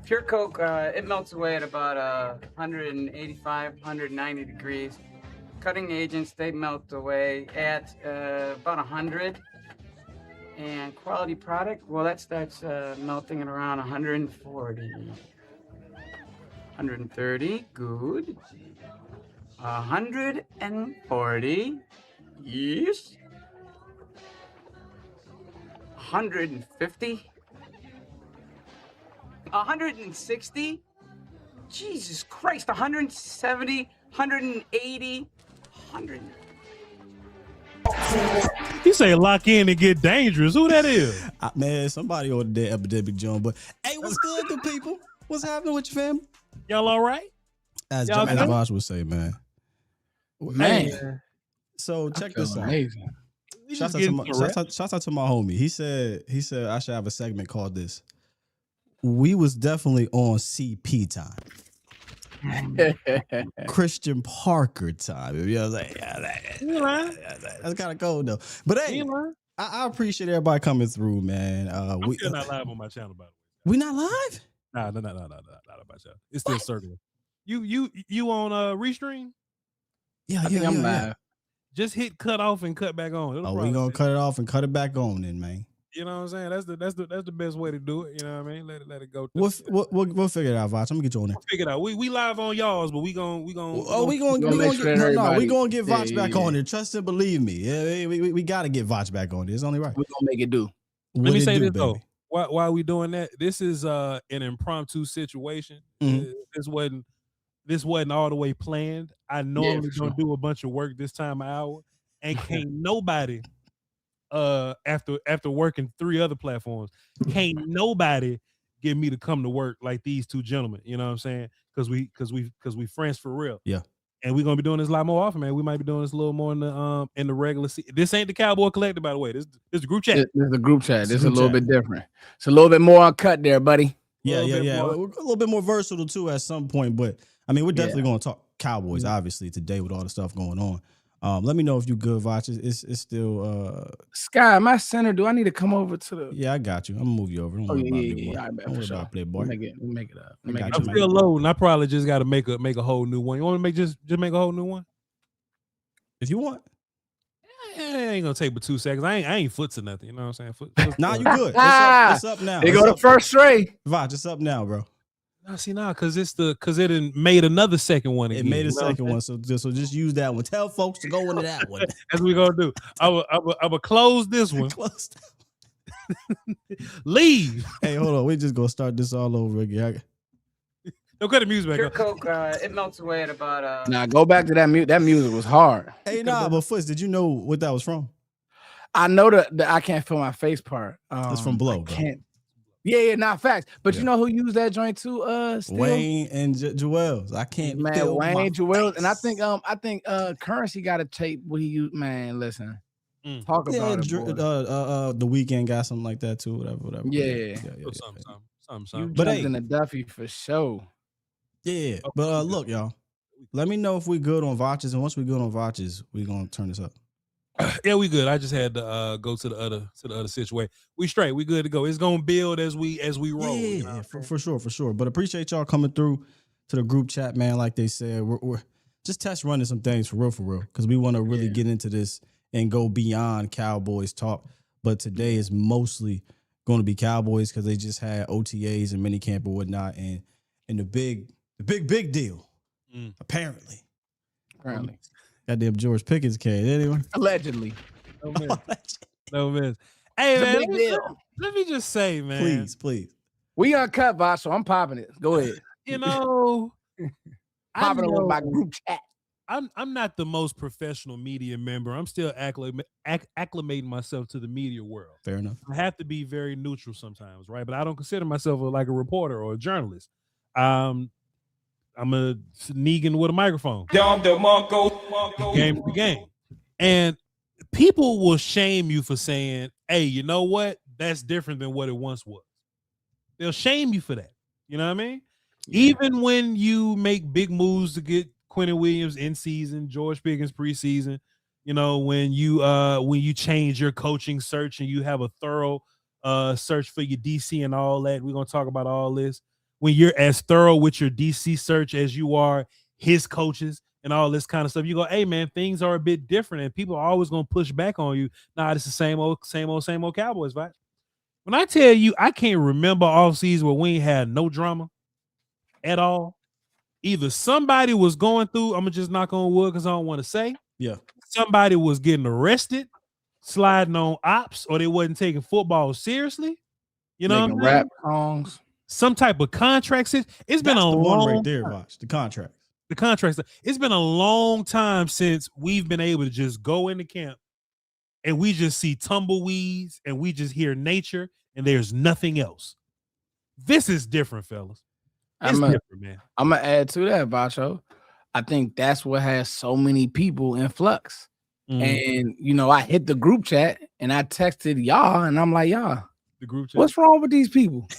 Pure Coke, it melts away at about 185, 190 degrees. Cutting agents, they melt away at about 100. And quality product, well, that starts melting at around 140. 130, good. 140, yes. 150. 160. Jesus Christ, 170, 180, 100. He say lock in and get dangerous. Who that is? Man, somebody ordered that Epidemic John. But hey, what's good, good people? What's happening with your family? Y'all all right? As Y'all good? Vosh would say, man. Man. So check this out. Amazing. Shouts out to my homie. He said I should have a segment called this. We was definitely on CP time. Christian Parker time. You know what I'm saying? That's kind of cold though. But hey, I appreciate everybody coming through, man. I'm still not live on my channel, by the way. We not live? Nah, not on my channel. It's still circling. You on Restream? Yeah, I think I'm live. Just hit cut off and cut back on. We gonna cut it off and cut it back on then, man. You know what I'm saying? That's the best way to do it. You know what I mean? Let it go. We'll figure it out, Voch. I'm gonna get you on there. We'll figure it out. We live on y'all's, but we gonna get Voch back on there. Trust and believe me. Yeah, we gotta get Voch back on there. It's only right. We're gonna make it do. Let me say this though. Why are we doing that? This is an impromptu situation. Mm-hmm. This wasn't all the way planned. I normally don't do a bunch of work this time of hour, and can't nobody after working 3 other platforms, can't nobody get me to come to work like these two gentlemen. You know what I'm saying? Because we friends for real. Yeah. And we're gonna be doing this a lot more often, man. We might be doing this a little more in the regular season. This ain't the Cowboy Collective, by the way. This is the group chat. This is the group chat. This is a little bit different. It's a little bit more uncut there, buddy. Yeah. We're a little bit more versatile too at some point, but I mean, we're definitely gonna talk Cowboys, obviously, today with all the stuff going on. Let me know if you good, Voch. It's still Sky, my center. Do I need to come over to the? Yeah, I got you. I'm gonna move you over. Don't worry about Playboy. We'll make it up. I'm still low, and I probably just got to make a whole new one. You want to make just make a whole new one? If you want. It ain't gonna take but 2 seconds. I ain't foots or nothing. You know what I'm saying? Nah, you good. It's up now. They go to first straight. Voch, it's up now, bro. Because it made another second one again. It made a second one, so just use that one. Tell folks to go into that one. That's what we gonna do. I will close this one. Leave. Hey, hold on. We just gonna start this all over again. Don't cut the music back. Pure Coke, it melts away at about. Now go back to that music. That music was hard. Hey, but Foots, did you know what that was from? I know the I can't feel my face part. It's from Blow. Yeah, not facts. But you know who used that joint too? Still? Wayne and Joel's. I can't. Man, Wayne Joel's, and I think Currency got a tape what he used. Man, listen, talk about it. The Weekend got something like that too. Whatever. Yeah. Something. But in the Duffy for sure. Yeah, but look, y'all. Let me know if we good on Voches, and once we good on Voches, we gonna turn this up. Yeah, we good. I just had to go to the other situation. We straight. We good to go. It's gonna build as we roll. Yeah, you know? for sure. But appreciate y'all coming through to the group chat, man. Like they said, we're just test running some things for real, because we want to really get into this and go beyond Cowboys talk. But today is mostly going to be Cowboys because they just had OTAs and minicamp and whatnot, and the big deal, apparently. Goddamn George Pickens came anyway. Allegedly. No miss. Hey, man, let me just say, man. Please. We uncut, Voch, so I'm popping it. Go ahead. You know, popping it with my group chat. I'm not the most professional media member. I'm still acclimating myself to the media world. Fair enough. I have to be very neutral sometimes, right? But I don't consider myself like a reporter or a journalist. I'm a Negan with a microphone. Game to game. And people will shame you for saying, hey, you know what? That's different than what it once was. They'll shame you for that. You know what I mean? Yeah. Even when you make big moves to get Quentin Williams in season, George Pickens preseason, you know, when you change your coaching search and you have a thorough search for your DC and all that, we're going to talk about all this. when you're as thorough with your DC search as you are his coaches and all this kind of stuff, you go, hey man, things are a bit different, and people are always gonna push back on you. Nah, it's the same old Cowboys vibe. When I tell you, I can't remember off season where we ain't had no drama at all. Either somebody was going through, I'm gonna just knock on wood because I don't want to say. Yeah. Somebody was getting arrested, sliding on ops, or they wasn't taking football seriously. You know, making rap songs. Some type of contract. It's been a long one right there, watch the contract. The contracts. It's been a long time since we've been able to just go into camp and we just see tumbleweeds and we just hear nature and there's nothing else. This is different, fellas. It's different, man. I'm gonna add to that, Bacho. I think that's what has so many people in flux. And you know, I hit the group chat and I texted y'all, and I'm like, y'all, the group chat. What's wrong with these people?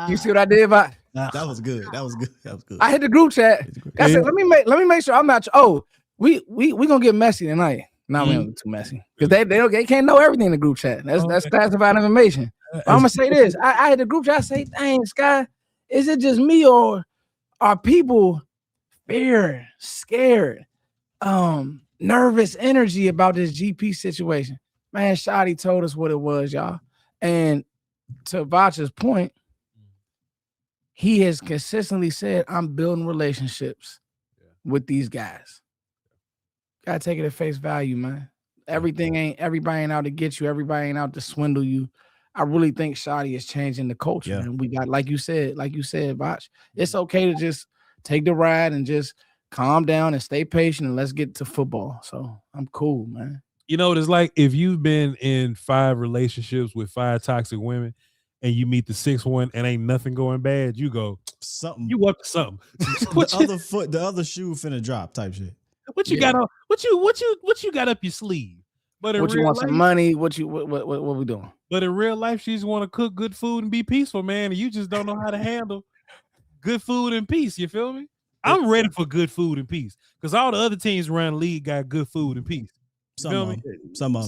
You see what I did? That was good. That was good. That was good. I hit the group chat. I said, let me make sure I'm not. Oh, we gonna get messy tonight. No, we don't get too messy because they can't know everything in the group chat. That's classified information. But I'm gonna say this. I hit the group chat. I say, dang, Sky, is it just me or are people scared, nervous energy about this GP situation? Man, Shotty told us what it was, y'all. And to Vacha's point, he has consistently said, I'm building relationships with these guys. Gotta take it at face value, man. Everybody ain't out to get you. Everybody ain't out to swindle you. I really think Shotty is changing the culture. Yeah. And we got, like you said, Vach, it's okay to just take the ride and just calm down and stay patient and let's get to football. So I'm cool, man. You know what it's like? If you've been in 5 relationships with 5 toxic women and you meet the 6th one and ain't nothing going bad, you go, something. You up to something. the other shoe finna drop type shit. What you got on? What you got up your sleeve? But in what you real want life, some money? What we doing? But in real life, she just want to cook good food and be peaceful, man. And you just don't know how to handle good food and peace. You feel me? I'm ready for good food and peace because all the other teams around the league got good food and peace. Some of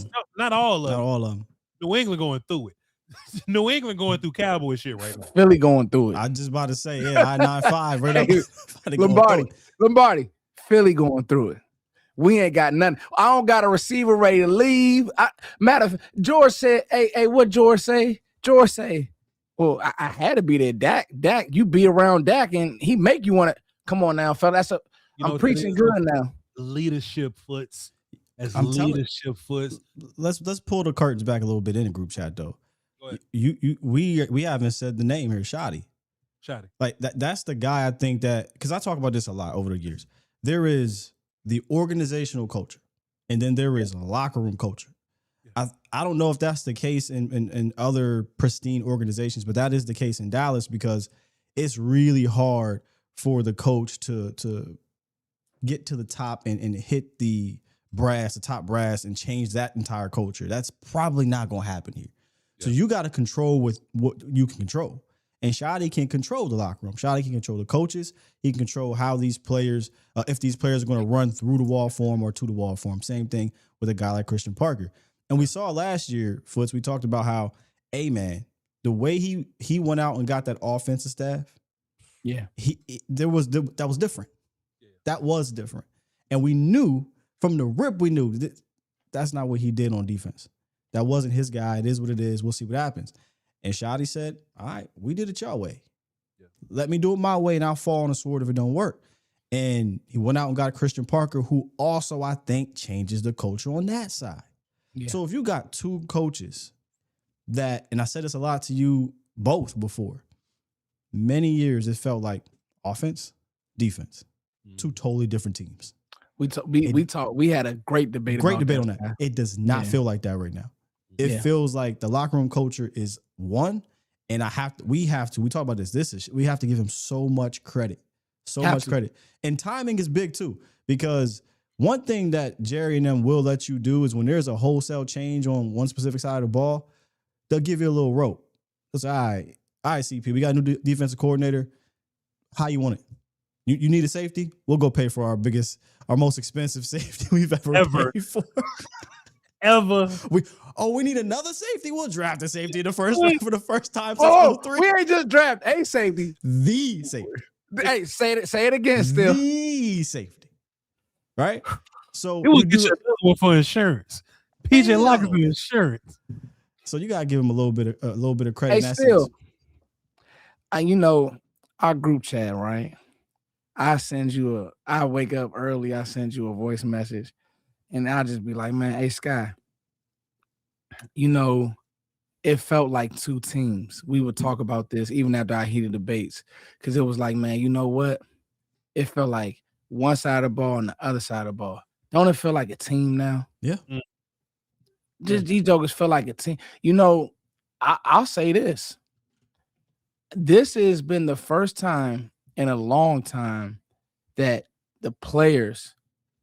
them. Not all of them. Not all of them. New England going through it. New England going through Cowboy shit right now. Philly going through it. I just about to say, I-95 right up. Lombardi. Philly going through it. We ain't got nothing. I don't got a receiver ready to leave. Matter of fact, George said, hey, what George say? George say, well, I had to be there. Dak, you be around Dak and he make you want to come on now, fella. I'm preaching good now. Leadership foots. Let's pull the curtains back a little bit in the group chat though. We haven't said the name here, Shotty. Like that's the guy I think that, because I talk about this a lot over the years. There is the organizational culture, and then there is a locker room culture. I don't know if that's the case in other pristine organizations, but that is the case in Dallas because it's really hard for the coach to get to the top and hit the top brass and change that entire culture. That's probably not going to happen here. Yeah. So you got to control with what you can control. And Shotty can control the locker room. Shotty can control the coaches. He can control how these players, if these players are going to run through the wall for him or to the wall for him. Same thing with a guy like Christian Parker. And we saw last year, Foots, we talked about how, man, the way he went out and got that offensive staff, that was different. Yeah. That was different. And we knew from the rip, that's not what he did on defense. That wasn't his guy. It is what it is. We'll see what happens. And Shotty said, all right, we did it your way. Yeah. Let me do it my way, and I'll fall on the sword if it don't work. And he went out and got Christian Parker, who also, I think, changes the culture on that side. Yeah. So if you got 2 coaches that, and I said this a lot to you both before, many years it felt like offense, defense, 2 totally different teams. We had a great debate. On that. It does not feel like that right now. It feels like the locker room culture is one, and we talk about this. We have to give him so much credit. And timing is big too, because one thing that Jerry and them will let you do is when there's a wholesale change on one specific side of the ball, they'll give you a little rope. It's all right, CP, we got a new defensive coordinator. How you want it? You need a safety? We'll go pay for our most expensive safety we've ever paid for. ever. We need another safety. We'll draft a safety for the first time since Oh, 03. we ain't just draft a safety. The safety. Hey, say it again. Still, the safety. Right. So It was get your another one for insurance. PJ Lock is insurance. So you gotta give him a little bit of credit. Hey, still, you know our group chat, right? I wake up early. I send you a voice message, and I'll just be like, man, hey Sky, you know, it felt like two teams. We would talk about this even after our heated debates, because it was like, man, you know what? It felt like one side of the ball and the other side of the ball. Don't it feel like a team now? Yeah. Just these jokers feel like a team. You know, I'll say this. This has been the first time in a long time that the players,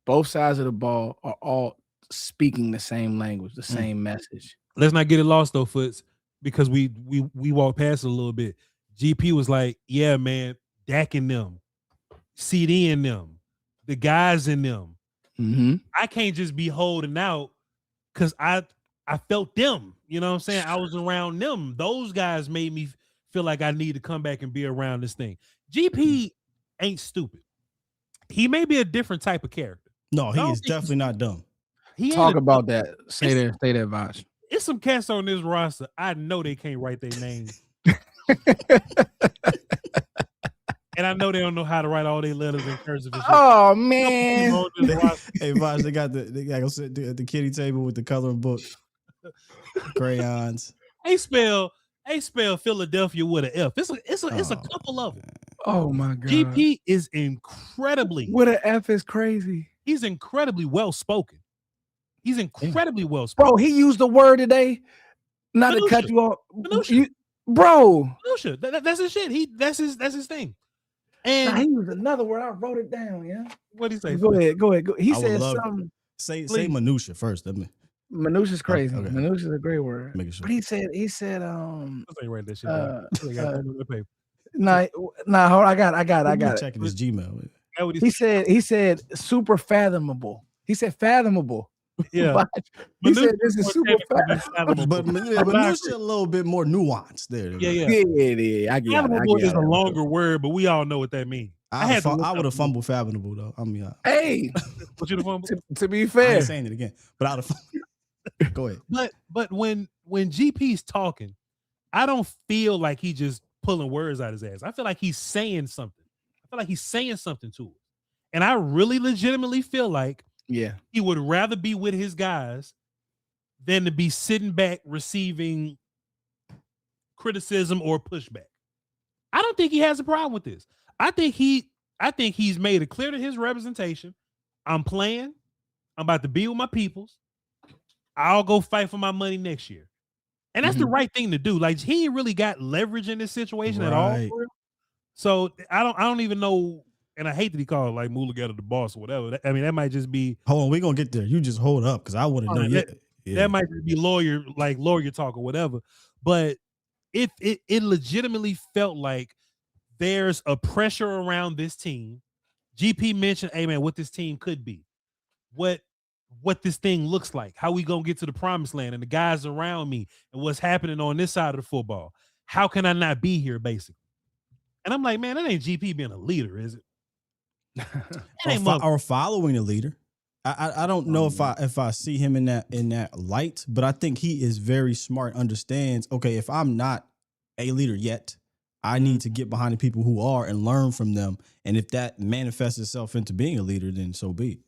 both sides of the ball, are all speaking the same language, the same message. Let's not get it lost though, Foots, because we walked past it a little bit. GP was like, yeah, man, Dak in them, CD in them, the guys in them. Mm-hmm. I can't just be holding out because I felt them. You know what I'm saying? I was around them. Those guys made me feel like I need to come back and be around this thing. GP ain't stupid. He may be a different type of character. No, he is definitely not dumb. Talk about that. Say that, Vosh. It's some cats on this roster. I know they can't write their names. And I know they don't know how to write all their letters in cursive. Oh man! Hey, Vosh, they got to sit at the kiddie table with the coloring book, crayons. They spell Philadelphia with an F. It's a couple of them. Oh my god! GP is incredibly with an F is crazy. He's incredibly well spoken. He's incredibly well spoken. Bro, he used the word today. Not to cut you off, bro. Minutia. That's his shit. That's his thing. And he used another word. I wrote it down. Yeah. What did he say? Go ahead. He said something. Say minutia first. Minutia is crazy. Okay. Minutia is a great word. Sure. But he said Let's write that shit down. Nah, hold on, I got it. Checking his Gmail. He said super fathomable. He said fathomable. Yeah. He said this is super fathomable. But minutia a little bit more nuanced there. Yeah. I get fathomable is a longer word, but we all know what that means. I would have fumbled fathomable though. I mean, hey, what you fumble? To be fair, I ain't saying it again, but I'd have. Go ahead. But when GP's talking, I don't feel like he just pulling words out his ass. I feel like he's saying something. I feel like he's saying something to us, and I really legitimately feel like he would rather be with his guys than to be sitting back receiving criticism or pushback. I don't think he has a problem with this. I think he's made it clear to his representation. I'm playing. I'm about to be with my peoples. I'll go fight for my money next year. And that's the right thing to do. Like, he ain't really got leverage in this situation at all. So I don't even know. And I hate that he called like Mulligata the boss or whatever. I mean, that might just be. Hold on, we're gonna get there. You just hold up because I want to know. That might be lawyer talk or whatever. But if it legitimately felt like there's a pressure around this team. GP mentioned, hey man, what this team could be, what this thing looks like, how we gonna get to the promised land, and the guys around me, and what's happening on this side of the football. How can I not be here, basically? And I'm like, man, that ain't GP being a leader, is it? or following a leader. I don't know if I see him in that light, but I think he is very smart, understands, okay, if I'm not a leader yet, I need to get behind the people who are and learn from them. And if that manifests itself into being a leader, then so be it.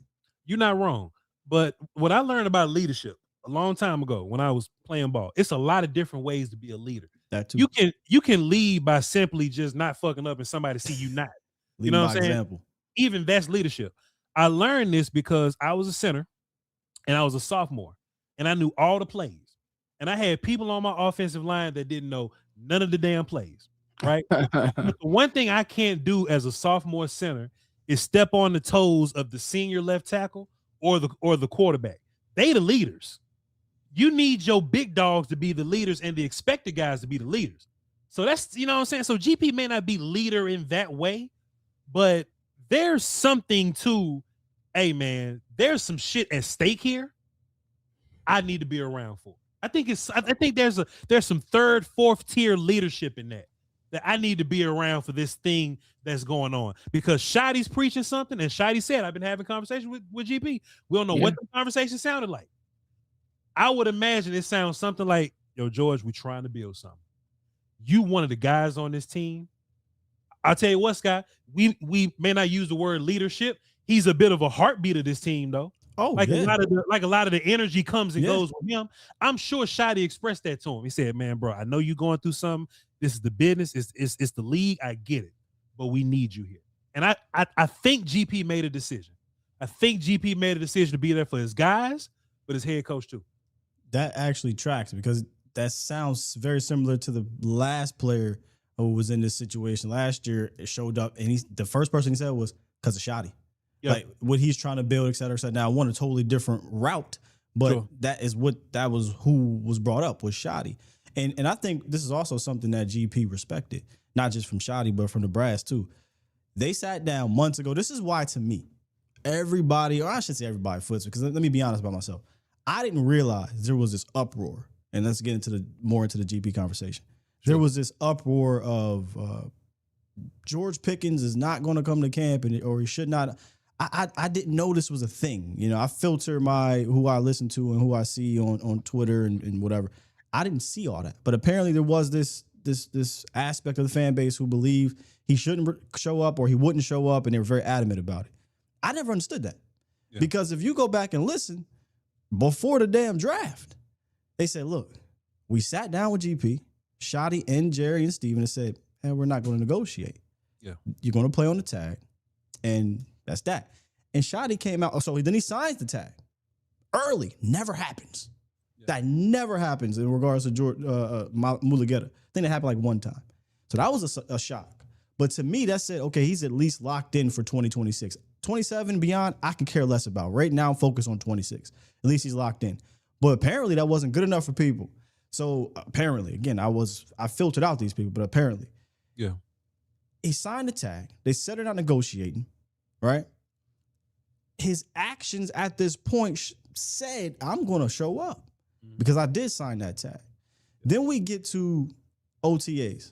You're not wrong. But what I learned about leadership a long time ago when I was playing ball, it's a lot of different ways to be a leader. That too. You can lead by simply just not fucking up and somebody see you not. You know what I'm saying? Example. Even that's leadership. I learned this because I was a center and I was a sophomore and I knew all the plays. And I had people on my offensive line that didn't know none of the damn plays, right? But the one thing I can't do as a sophomore center is step on the toes of the senior left tackle or the quarterback. They the leaders. You need your big dogs to be the leaders and the expected guys to be the leaders. So that's, you know what I'm saying? So GP may not be leader in that way, but there's something to, hey man, there's some shit at stake here. I need to be around for. I think there's some third, fourth tier leadership in that I need to be around for this thing that's going on, because Shotty's preaching something, and Shotty said, I've been having conversations with GP. We don't know what the conversation sounded like. I would imagine it sounds something like, yo, George, we're trying to build something. You one of the guys on this team. I'll tell you what, Scott, we may not use the word leadership. He's a bit of a heartbeat of this team, though. Oh, a lot of the energy comes and goes with him. I'm sure Shotty expressed that to him. He said, man, bro, I know you're going through something. This is the business. It's the league. I get it. But we need you here. And I think GP made a decision. I think GP made a decision to be there for his guys, but his head coach too. That actually tracks, because that sounds very similar to the last player who was in this situation last year. It showed up, and the first person he said was because of Shotty. Yep. Like what he's trying to build, et cetera, et cetera. Now, I want a totally different route, but that was who was brought up, was Shotty. And I think this is also something that GP respected, not just from Shotty, but from the brass too. They sat down months ago. This is why, to me, everybody, or I should say everybody, Foots, because let me be honest about myself. I didn't realize there was this uproar, and let's get more into the GP conversation. Sure. There was this uproar of George Pickens is not going to come to camp, or he should not. I didn't know this was a thing. You know, I filter who I listen to and who I see on Twitter and whatever. I didn't see all that, but apparently there was this aspect of the fan base who believed he shouldn't show up or he wouldn't show up, and they were very adamant about it. I never understood that, because if you go back and listen, before the damn draft, they said, look, we sat down with GP, Shotty and Jerry and Steven, and said, hey, we're not going to negotiate. Yeah, you're going to play on the tag, and that's that. And Shotty came out, so then he signs the tag early. Never happens. Yeah. That never happens in regards to George Mulugeta. I think that happened like one time. So that was a shock. But to me, that said, okay, he's at least locked in for 2026. 27 beyond, I can care less about. Right now, I'm focused on 26. At least he's locked in. But apparently that wasn't good enough for people. So apparently, again, I filtered out these people, but apparently. Yeah. He signed the tag. They said they're not negotiating, right? His actions at this point said, I'm going to show up because I did sign that tag. Then we get to OTAs.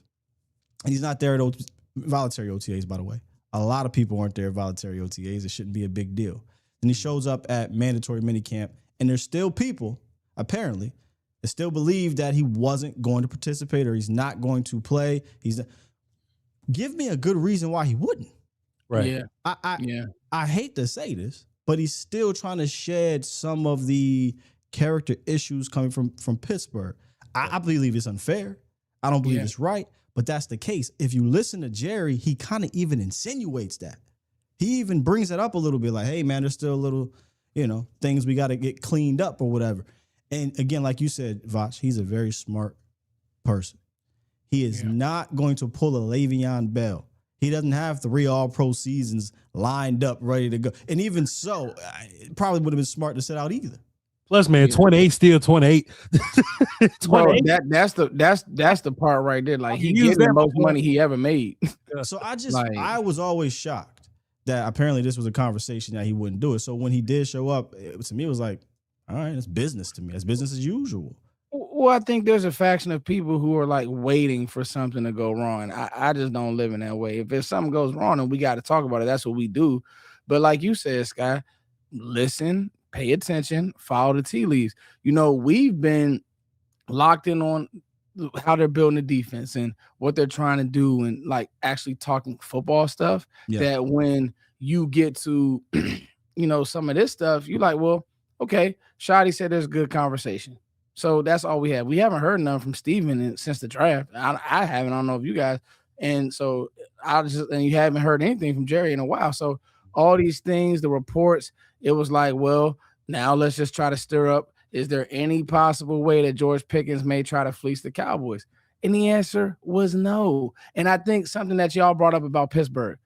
And he's not there at voluntary OTAs, by the way. A lot of people aren't there at voluntary OTAs. It shouldn't be a big deal. Then he shows up at mandatory minicamp, and there's still people, apparently, that still believe that he wasn't going to participate or he's not going to play. Give me a good reason why he wouldn't. Right. Yeah. I hate to say this, but he's still trying to shed some of the character issues coming from Pittsburgh. I believe it's unfair. I don't believe it's right, but that's the case. If you listen to Jerry, he kind of even insinuates that. He even brings it up a little bit like, hey, man, there's still a little, things we got to get cleaned up or whatever. And again, like you said, Vach, he's a very smart person. He is not going to pull a Le'Veon Bell. He doesn't have 3 all-pro seasons lined up, ready to go. And even so, it probably would have been smart to sit out either. Plus, man, 28 still 28. 28. That's the part right there. Like, he gets the most money he ever made. So I was always shocked that apparently this was a conversation that he wouldn't do it. So when he did show up, to me, it was like, all right, it's business to me. It's business as usual. Well, I think there's a faction of people who are like waiting for something to go wrong. I just don't live in that way. If something goes wrong and we got to talk about it, that's what we do. But like you said, Sky, listen, pay attention, follow the tea leaves. We've been locked in on how they're building the defense and what they're trying to do and like actually talking football stuff. Yeah. That when you get to, some of this stuff, you're like, well, okay, Shotty said there's a good conversation. So that's all we have. We haven't heard none from Steven since the draft. I haven't. I don't know if you guys. And so and you haven't heard anything from Jerry in a while. So all these things, the reports, it was like, well, now let's just try to stir up. Is there any possible way that George Pickens may try to fleece the Cowboys? And the answer was no. And I think something that y'all brought up about Pittsburgh.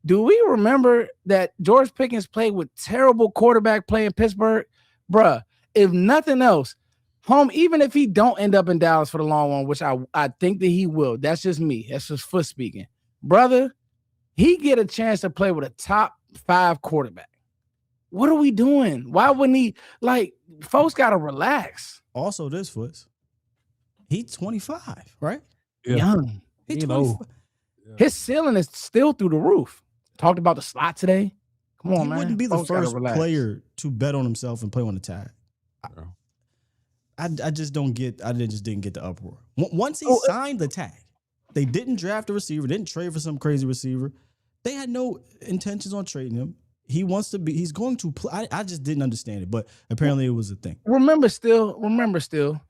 Do we remember that George Pickens played with terrible quarterback play in Pittsburgh? Bruh, if nothing else, even if he don't end up in Dallas for the long run, which I think that he will. That's just me. That's just foot speaking. Brother, he get a chance to play with a top 5 quarterback. What are we doing? Why wouldn't he? Like, folks gotta relax. Also, this Foots, he's 25, right? Yeah. Young. He's You 25. know. His ceiling is still through the roof. Talked about the slot today. Come on, He man. wouldn't be the Folks gotta first relax. player to bet on himself and play on the tag. I just don't get. I just didn't get the uproar. Once he signed the tag, they didn't draft a receiver, didn't trade for some crazy receiver. They had no intentions on trading him. He wants to be. He's going to play. I just didn't understand it, but apparently it was a thing. Remember still,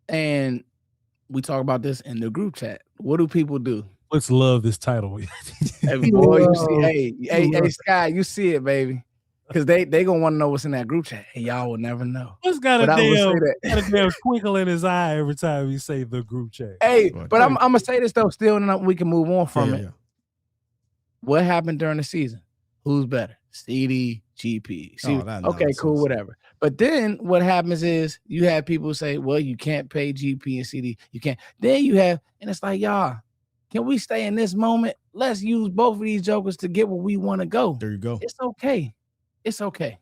and we talk about this in the group chat. What do people do? Let's love this title. Hey, boy, you see, hey, Sky, you see it, baby. Because they gonna want to know what's in that group chat, and y'all will never know. What's got a But I will say damn, got a damn twinkle in his eye every time you say the group chat. Hey, but I'm gonna say this though, still, and we can move on from it. Yeah. What happened during the season? Who's better? CD, GP. Okay, cool, whatever. But then what happens is you have people say, well, you can't pay GP and CD. You can't. Then you have, and it's like, y'all, can we stay in this moment? Let's use both of these jokers to get where we want to go. There you go. It's okay. It's okay.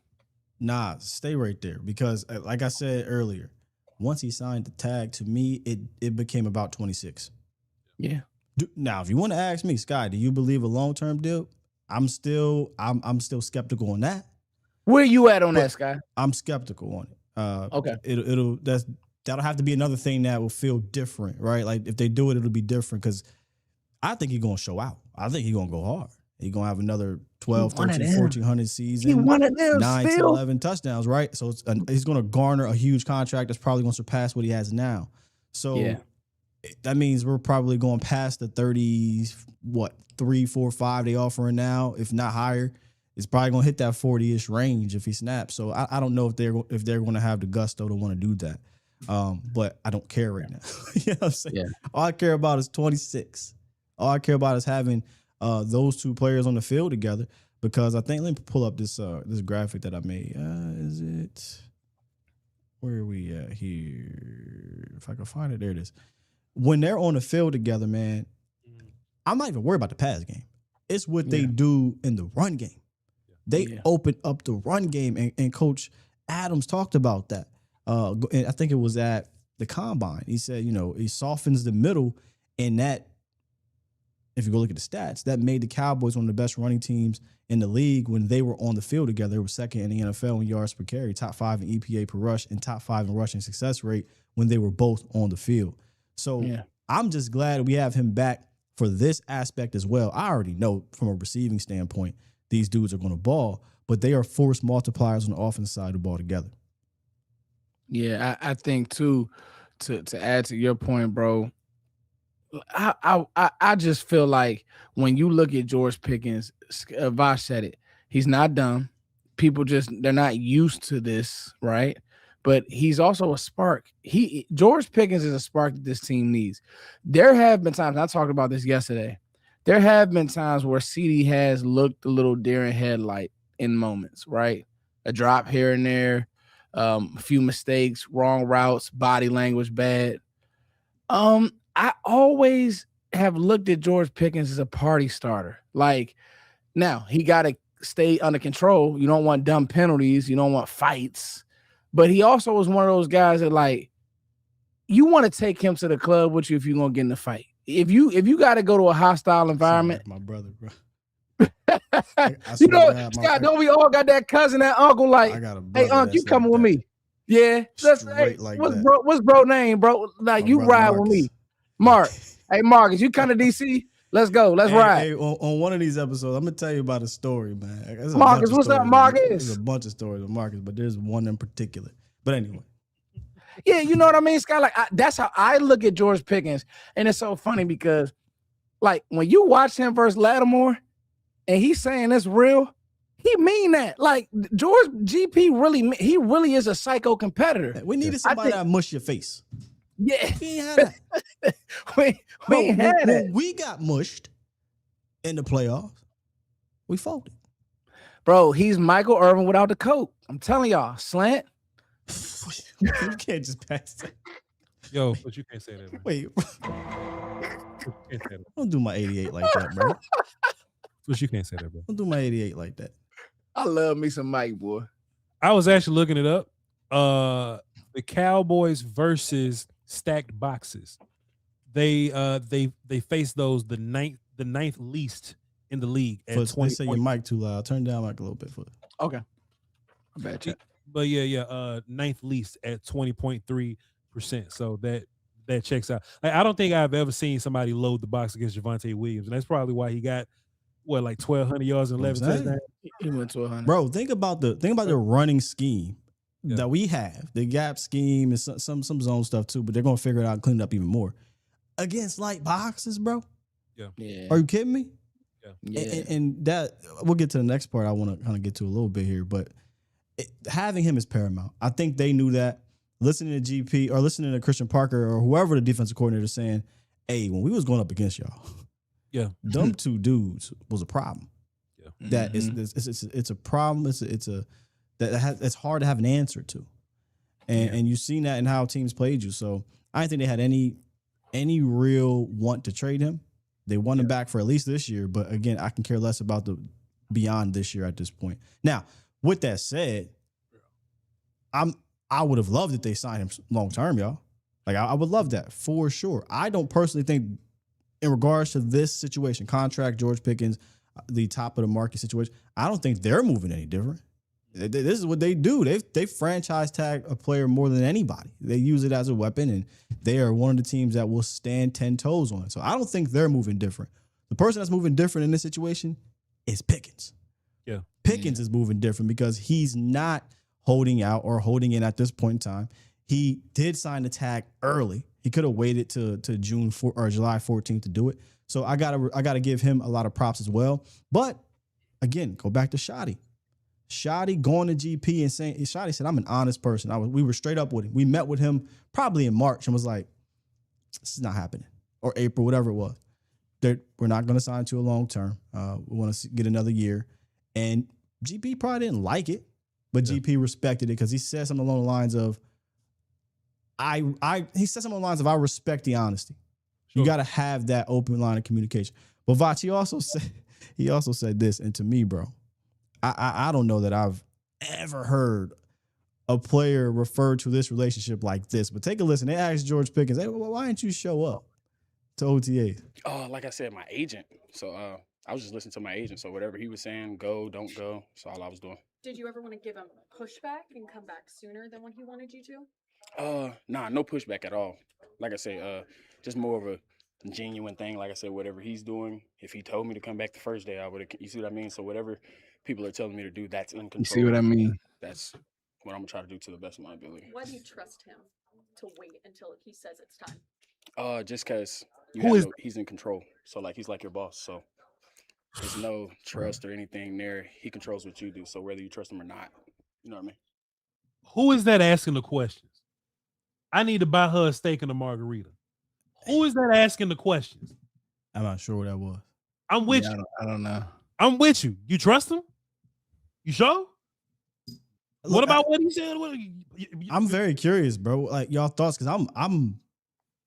Nah, stay right there because, like I said earlier, once he signed the tag, to me, it became about 26. Yeah. Now, if you want to ask me, Sky, do you believe a long-term deal? I'm still skeptical on that. Where you at on that, Sky? I'm skeptical on it. Okay. That'll have to be another thing that will feel different, right? Like if they do it, it'll be different because I think he's gonna show out. I think he's gonna go hard. He's gonna have another 12, 13, 1,400 season. He one of them 9 still. to 11 touchdowns, right? So he's gonna garner a huge contract that's probably gonna surpass what he has now. So that means we're probably going past the 30, 3, 4, 5 they offering now, if not higher. It's probably gonna hit that 40-ish range if he snaps. So I don't know if they're gonna have the gusto to want to do that. But I don't care right now. You know what I'm saying? Yeah. All I care about is 26. All I care about is having those two players on the field together. Because I think, let me pull up this graphic that I made. Is it? Where are we at here? If I can find it, there it is. When they're on the field together, man, I'm not even worried about the pass game. It's what they do in the run game. They open up the run game, and Coach Adams talked about that. And I think it was at the combine. He said, he softens the middle, and that, if you go look at the stats, that made the Cowboys one of the best running teams in the league when they were on the field together. They were second in the NFL in yards per carry, top 5 in EPA per rush, and top 5 in rushing success rate when they were both on the field. So I'm just glad we have him back for this aspect as well. I already know from a receiving standpoint, these dudes are going to ball, but they are force multipliers on the offensive side of the ball together. Yeah, I think too, to add to your point, bro, I just feel like when you look at George Pickens, Vash said it, he's not dumb. People they're not used to this, right? But he's also a spark. George Pickens is a spark that this team needs. There have been times, I talked about this yesterday, there have been times where CD has looked a little deer in headlight in moments, right? A drop here and there, a few mistakes, wrong routes, body language bad. I always have looked at George Pickens as a party starter. Like, now he got to stay under control. You don't want dumb penalties. You don't want fights. But he also was one of those guys that, like, you want to take him to the club with you if you're gonna get in a fight. If you got to go to a hostile environment, like my brother, bro. Scott, don't we all got that cousin, that uncle? Like, hey, uncle, you coming with me? Yeah, what's bro name, bro? Like, you ride with me, Mark. Hey, Marcus, you come to DC? Let's go. Let's ride. Hey, on one of these episodes, I'm gonna tell you about a story, man. Marcus, what's up, Marcus? There's a bunch of stories with Marcus, but there's one in particular. But anyway. Yeah, you know what I mean, Scott? Like, that's how I look at George Pickens. And it's so funny because, like, when you watch him versus Lattimore and he's saying it's real, he mean that. Like, George GP really is a psycho competitor. We needed somebody that mush your face. Yeah. We ain't had that. we had it. When we got mushed in the playoffs, we folded. Bro, he's Michael Irvin without the coat. I'm telling y'all, slant. You can't just pass that. Yo, but you can't say that, bro. Wait. You can't say that. Don't do my 88 like that, bro. But you can't say that, bro. Don't do my 88 like that. I love me some Mike, boy. I was actually looking it up. The Cowboys versus stacked boxes. They face those the ninth least in the league at Foots, 20. They say your mic too loud. Turn down mic a little bit, Foot. Okay. Bad chat. But ninth least at 20.3%. So that checks out. Like, I don't think I've ever seen somebody load the box against Javonte Williams, and that's probably why he got 1,200 yards and 11 touchdowns. He went to 100. Bro, think about the running scheme that we have. The gap scheme is some zone stuff too, but they're gonna figure it out and clean it up even more against light boxes, bro. Yeah. Are you kidding me? Yeah. And that we'll get to the next part. I want to kind of get to a little bit here, but having him is paramount. I think they knew that. Listening to GP or listening to Christian Parker or whoever the defensive coordinator is saying, hey, when we was going up against y'all, them two dudes was a problem. Yeah, that it's a problem. It's hard to have an answer to, and you've seen that in how teams played you. So I didn't think they had any real want to trade him. They want him back for at least this year, but again, I can care less about the beyond this year at this point. Now, with that said, I would have loved if they signed him long term, y'all. Like I would love that for sure. I don't personally think, in regards to this situation, contract George Pickens, the top of the market situation, I don't think they're moving any different. This is what they do. They franchise tag a player more than anybody. They use it as a weapon, and they are one of the teams that will stand 10 toes on it. So I don't think they're moving different. The person that's moving different in this situation is Pickens. Yeah, Pickens is moving different because he's not holding out or holding in at this point in time. He did sign the tag early. He could have waited to June 4 or July 14th to do it. So I gotta give him a lot of props as well. But again, go back to Shoddy. Shoddy going to GP and saying, Shoddy said, I'm an honest person. We were straight up with him. We met with him probably in March and was like, this is not happening. Or April, whatever it was. We're not going to sign to a long term. We want to get another year. And GP probably didn't like it. But GP respected it because he said something along the lines of, I respect the honesty. Sure. You got to have that open line of communication. But Vach, he also said this, and to me, bro, I don't know that I've ever heard a player refer to this relationship like this. But take a listen. They asked George Pickens, hey, why didn't you show up to OTA? Like I said, my agent. So I was just listening to my agent. So whatever he was saying, go, don't go. That's all I was doing. Did you ever want to give him pushback and come back sooner than when he wanted you to? Nah, no pushback at all. Like I say, just more of a genuine thing. Like I said, whatever he's doing, if he told me to come back the first day, I would have. You see what I mean? So whatever people are telling me to do, that's in control. You see what I mean? That's what I'm gonna try to do to the best of my ability. Why do you trust him to wait until he says it's time? Just because he's in control. So like he's like your boss. So there's no trust or anything there. He controls what you do. So whether you trust him or not, you know what I mean? Who is that asking the questions? I need to buy her a steak and a margarita. Who is that asking the questions? I'm not sure what that was. I'm with you. I don't know. I'm with you. You trust him? You sure? Look, what about what he said? I'm very curious, bro. Like y'all thoughts, because I'm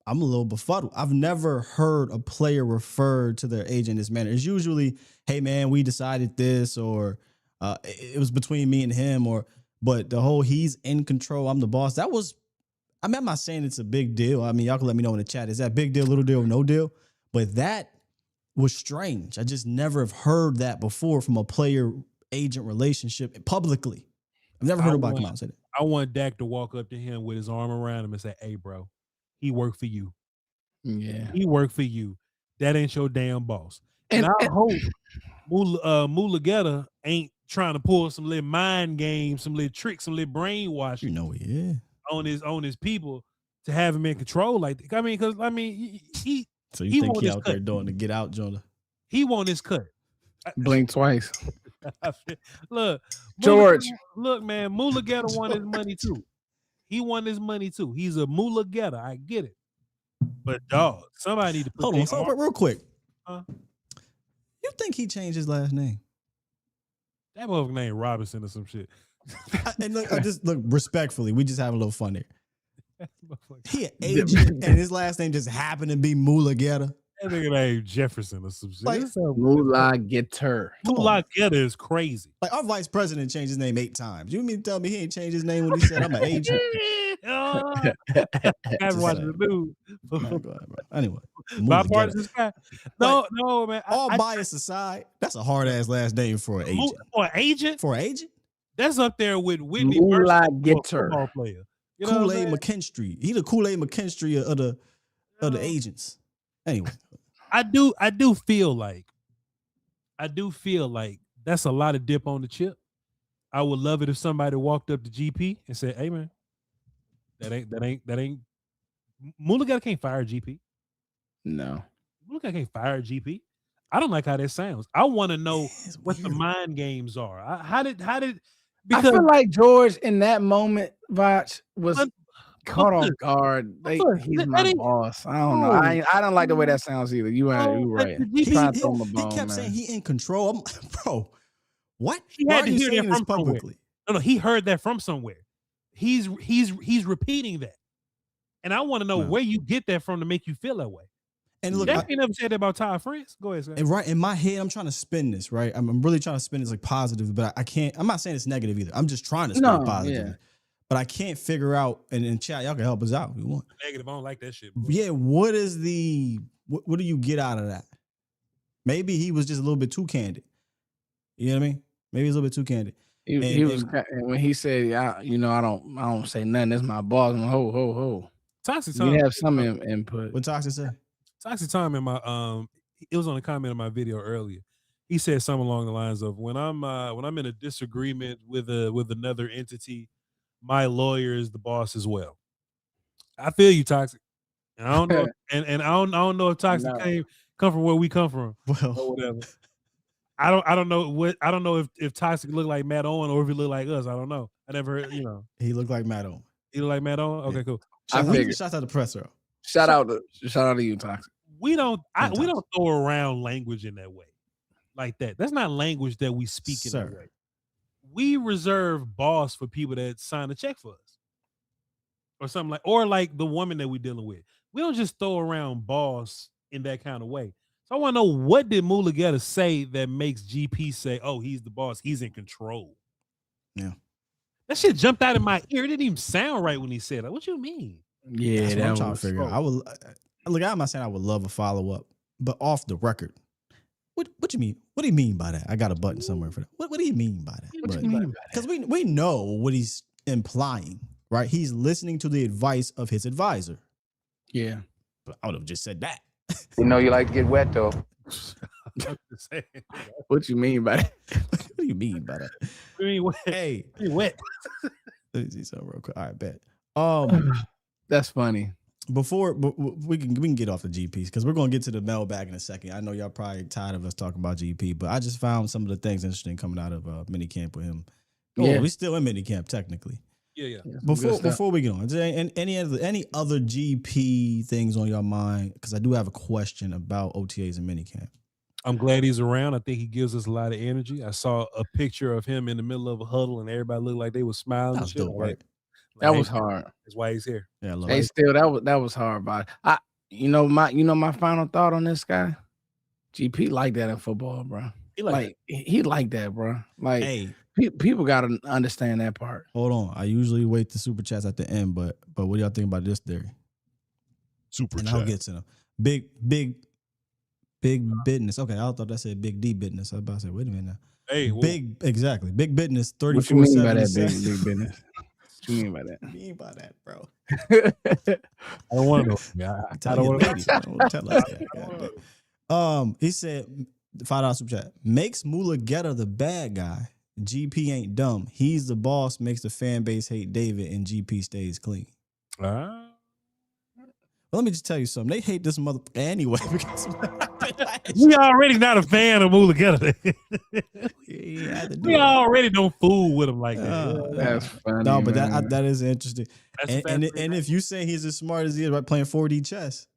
a little befuddled. I've never heard a player refer to their agent in this manner. It's usually, hey man, we decided this, or it was between me and him, but the whole he's in control, I'm the boss. That was, I'm not saying it's a big deal. I mean, y'all can let me know in the chat. Is that big deal, little deal, no deal? But that was strange. I just never have heard that before from a player-agent relationship publicly. I've never heard nobody come out and say that. I want Dak to walk up to him with his arm around him and say, hey, bro, he worked for you. Yeah. He worked for you. That ain't your damn boss. And I hope Mulageta ain't trying to pull some little mind games, some little tricks, some little brainwashing. You know, yeah. On his people to have him in control. Like, I mean, because he. So you think he out there doing the get out, Jonah? He want his cut. Blink twice. Look, George. Look, man, Mulageta won his money too. He won his money too. He's a Mulageta. I get it. But dog, somebody need to put hold on, real quick. Huh? You think he changed his last name? That motherfucker named Robinson or some shit. And look, I just look respectfully. We just have a little fun there. He an agent, and his last name just happened to be Mulageta. That nigga named Jefferson or some shit. Like, Moolah Getter. Moolah Getter is crazy. Like our vice president changed his name 8 times. You mean to tell me he ain't changed his name when he said I'm an agent? I haven't watched the news. Go ahead, bro. Anyway, Bipartisan guy. No, man. All bias aside, that's a hard ass last name for an agent. For an agent? For an agent? That's up there with Whitney Moolah Getter, Getter. player. You know Kool-Aid McKinstry. He the Kool-Aid McKinstry of the agents. Anyway, I do feel like that's a lot of dip on the chip. I would love it if somebody walked up to GP and said, "Hey man, that ain't Moolah can't fire GP. No, Moolah can't fire GP. I don't like how that sounds. I want to know what the mind games are. How did because I feel like George in that moment, Vach, was caught off guard. He's my boss. I don't know. I don't like the way that sounds either. You right. He kept saying he in control. Bro, what? He had to hear that from publicly. No, he heard that from somewhere. He's repeating that, and I want to know where you get that from to make you feel that way. And look, you never said that about Todd France. Go ahead, and right in my head, I'm trying to spin this. Right, I'm really trying to spin this like positive, but I can't. I'm not saying it's negative either. I'm just trying to spin it positive. Yeah. But I can't figure out. And in chat, y'all can help us out if you want. Negative. I don't like that shit. Bro. Yeah. What is what do you get out of that? Maybe he was just a little bit too candid. You know what I mean? Maybe he's a little bit too candid. He was when he said, I don't say nothing. That's my boss. I'm ho. Toxic Time. You have some input. What Toxic say? Toxic Time in my it was on a comment in my video earlier. He said something along the lines of when I'm in a disagreement with another entity, my lawyer is the boss as well. I feel you, Toxic. And I don't know, and I don't know if Toxic come from where we come from. Well, or whatever. I don't know if Toxic looked like Matt Owen or if he looked like us. I don't know. I never heard, He looked like Matt Owen. He looked like Matt Owen? Okay, cool. Shout out to Presser. Shout out to you, Toxic. We don't throw around language in that way. Like that. That's not language that we speak in that way. We reserve boss for people that sign a check for us. Or something like the woman that we're dealing with. We don't just throw around boss in that kind of way. So I want to know, what did Moolah Getter say that makes GP say, "Oh, he's the boss, he's in control"? Yeah, that shit jumped out of my ear. It didn't even sound right when he said it. What you mean? Yeah, that's what I'm trying to figure out. I'm not saying I would love a follow up, but off the record, what you mean? What do you mean by that? I got a button somewhere for that. What do you mean by that? What do you mean by that? Because we know what he's implying, right? He's listening to the advice of his advisor. Yeah, but I would have just said that. You like to get wet though. What you mean by that? What do you mean by that? I mean, wet. Hey, wet. Let me see something real quick. All right, bet. That's funny. Before we can get off the GPs because we're gonna get to the mailbag in a second. I know y'all probably tired of us talking about GP, but I just found some of the things interesting coming out of minicamp with him. Yeah, we're still in minicamp technically. Yeah. Before we get on, is there any other GP things on your mind? Because I do have a question about OTAs and minicamp. I'm glad he's around. I think he gives us a lot of energy. I saw a picture of him in the middle of a huddle, and everybody looked like they were smiling. That's dope, right? That was hard. That's why he's here. Yeah, still that was hard, but my final thought on this guy. GP like that in football, bro. He like that, bro. Like, hey. People got to understand that part. Hold on. I usually wait the super chats at the end, but what do y'all think about this theory? Super chat. I'll get to them. Big business. Okay, I thought that said big D business. I was about to say, wait a minute now. Hey, big Big business. 34. What you mean by that big business? What you mean by that? What you mean by that, bro? I don't want to know. I don't want to tell us that. He said, $5 super chat. Makes Moolah Getter the bad guy. GP ain't dumb. He's the boss, makes the fan base hate David, and GP stays clean. Well, let me just tell you something. They hate this motherfucker anyway. Because we already not a fan of Moolah Getter. We already don't fool with him like that. That's funny. No, but that is interesting. And if you say he's as smart as he is, right, playing 4D chess.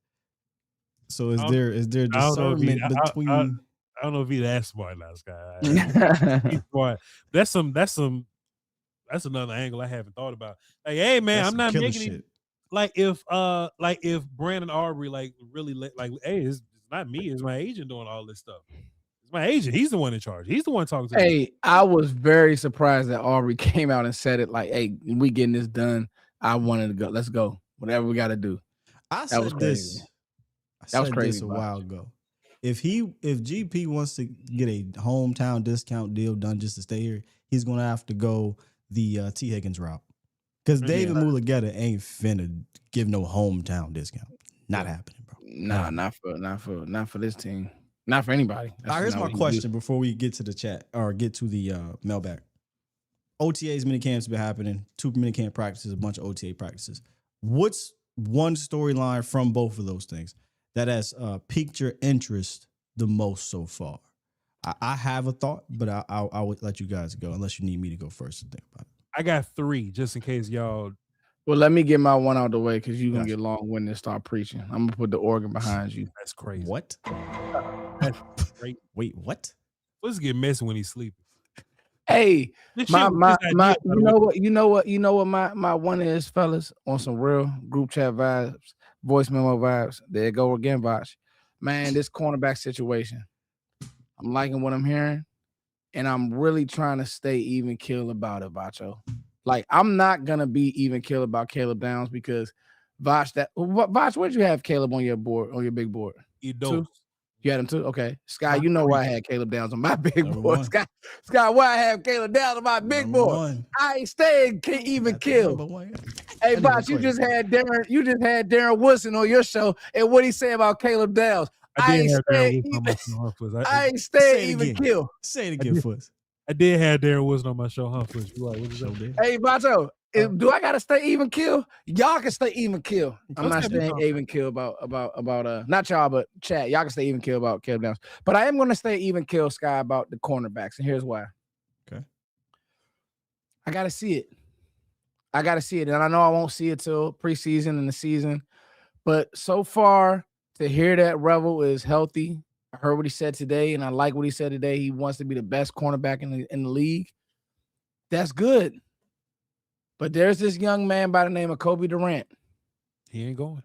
So is there discernment between? I don't know if he's that smart now, Sky. He's smart. That's another angle I haven't thought about. Like, hey man, I'm not making it. Like if Brandon Aubrey really hey, his It's not me. It's my agent doing all this stuff. It's my agent. He's the one in charge. He's the one talking to me. Hey, I was very surprised that Aubrey came out and said it like, "Hey, we getting this done. I wanted to go. Let's go. Whatever we got to do." I That was said crazy. this. I That was said crazy, this a Bosh. while ago. If GP wants to get a hometown discount deal done just to stay here, he's gonna have to go the T. Higgins route. Because David Mulugeta ain't finna give no hometown discount. Not happening, bro. Nah, not for this team. Not for anybody. All right, here's my question before we get to the chat or get to the mailbag. OTAs, mini camps have been happening. 2 mini camp practices, a bunch of OTA practices. What's one storyline from both of those things that has piqued your interest the most so far? I have a thought, but I would let you guys go unless you need me to go first and think about it. I got 3 just in case y'all. Well, let me get my one out the way because you're going to get long-winded and start preaching. I'm going to put the organ behind you. That's crazy. What? That's great. Wait, what? Let's get messy when he's sleeping. Hey, This my shit was just idea, by the way. you know what my one is, fellas, on some real group chat vibes, voice memo vibes. There you go again, Bosh. Man, this cornerback situation. I'm liking what I'm hearing, and I'm really trying to stay even keel about it, Bacho. Like, I'm not gonna be even keel about Caleb Downs because Bosh, where'd you have Caleb on your board, on your big board? You don't. You had him too? Okay. Sky, you know why I had Caleb Downs on my big board. Sky, why I have Caleb Downs on my big board. I ain't staying even kill. Hey, Bosh, you just had Darren Woodson on your show, and what he say about Caleb Downs? I ain't staying even kill. Say it again, Foots. I did have Darren Woodson on my show, huh, Foots? You right? What you say? Hey, Bacho, do I gotta stay even kill? Y'all can stay even kill. I'm not staying even kill about not y'all, but chat. Y'all can stay even kill about Caleb Downs. But I am gonna stay even kill, Sky, about the cornerbacks, and here's why. Okay. I gotta see it. And I know I won't see it till preseason and the season. But so far, to hear that Revel is healthy, I heard what he said today, and I like what he said today. He wants to be the best cornerback in the league. That's good. But there's this young man by the name of Kobe Durant. He ain't going.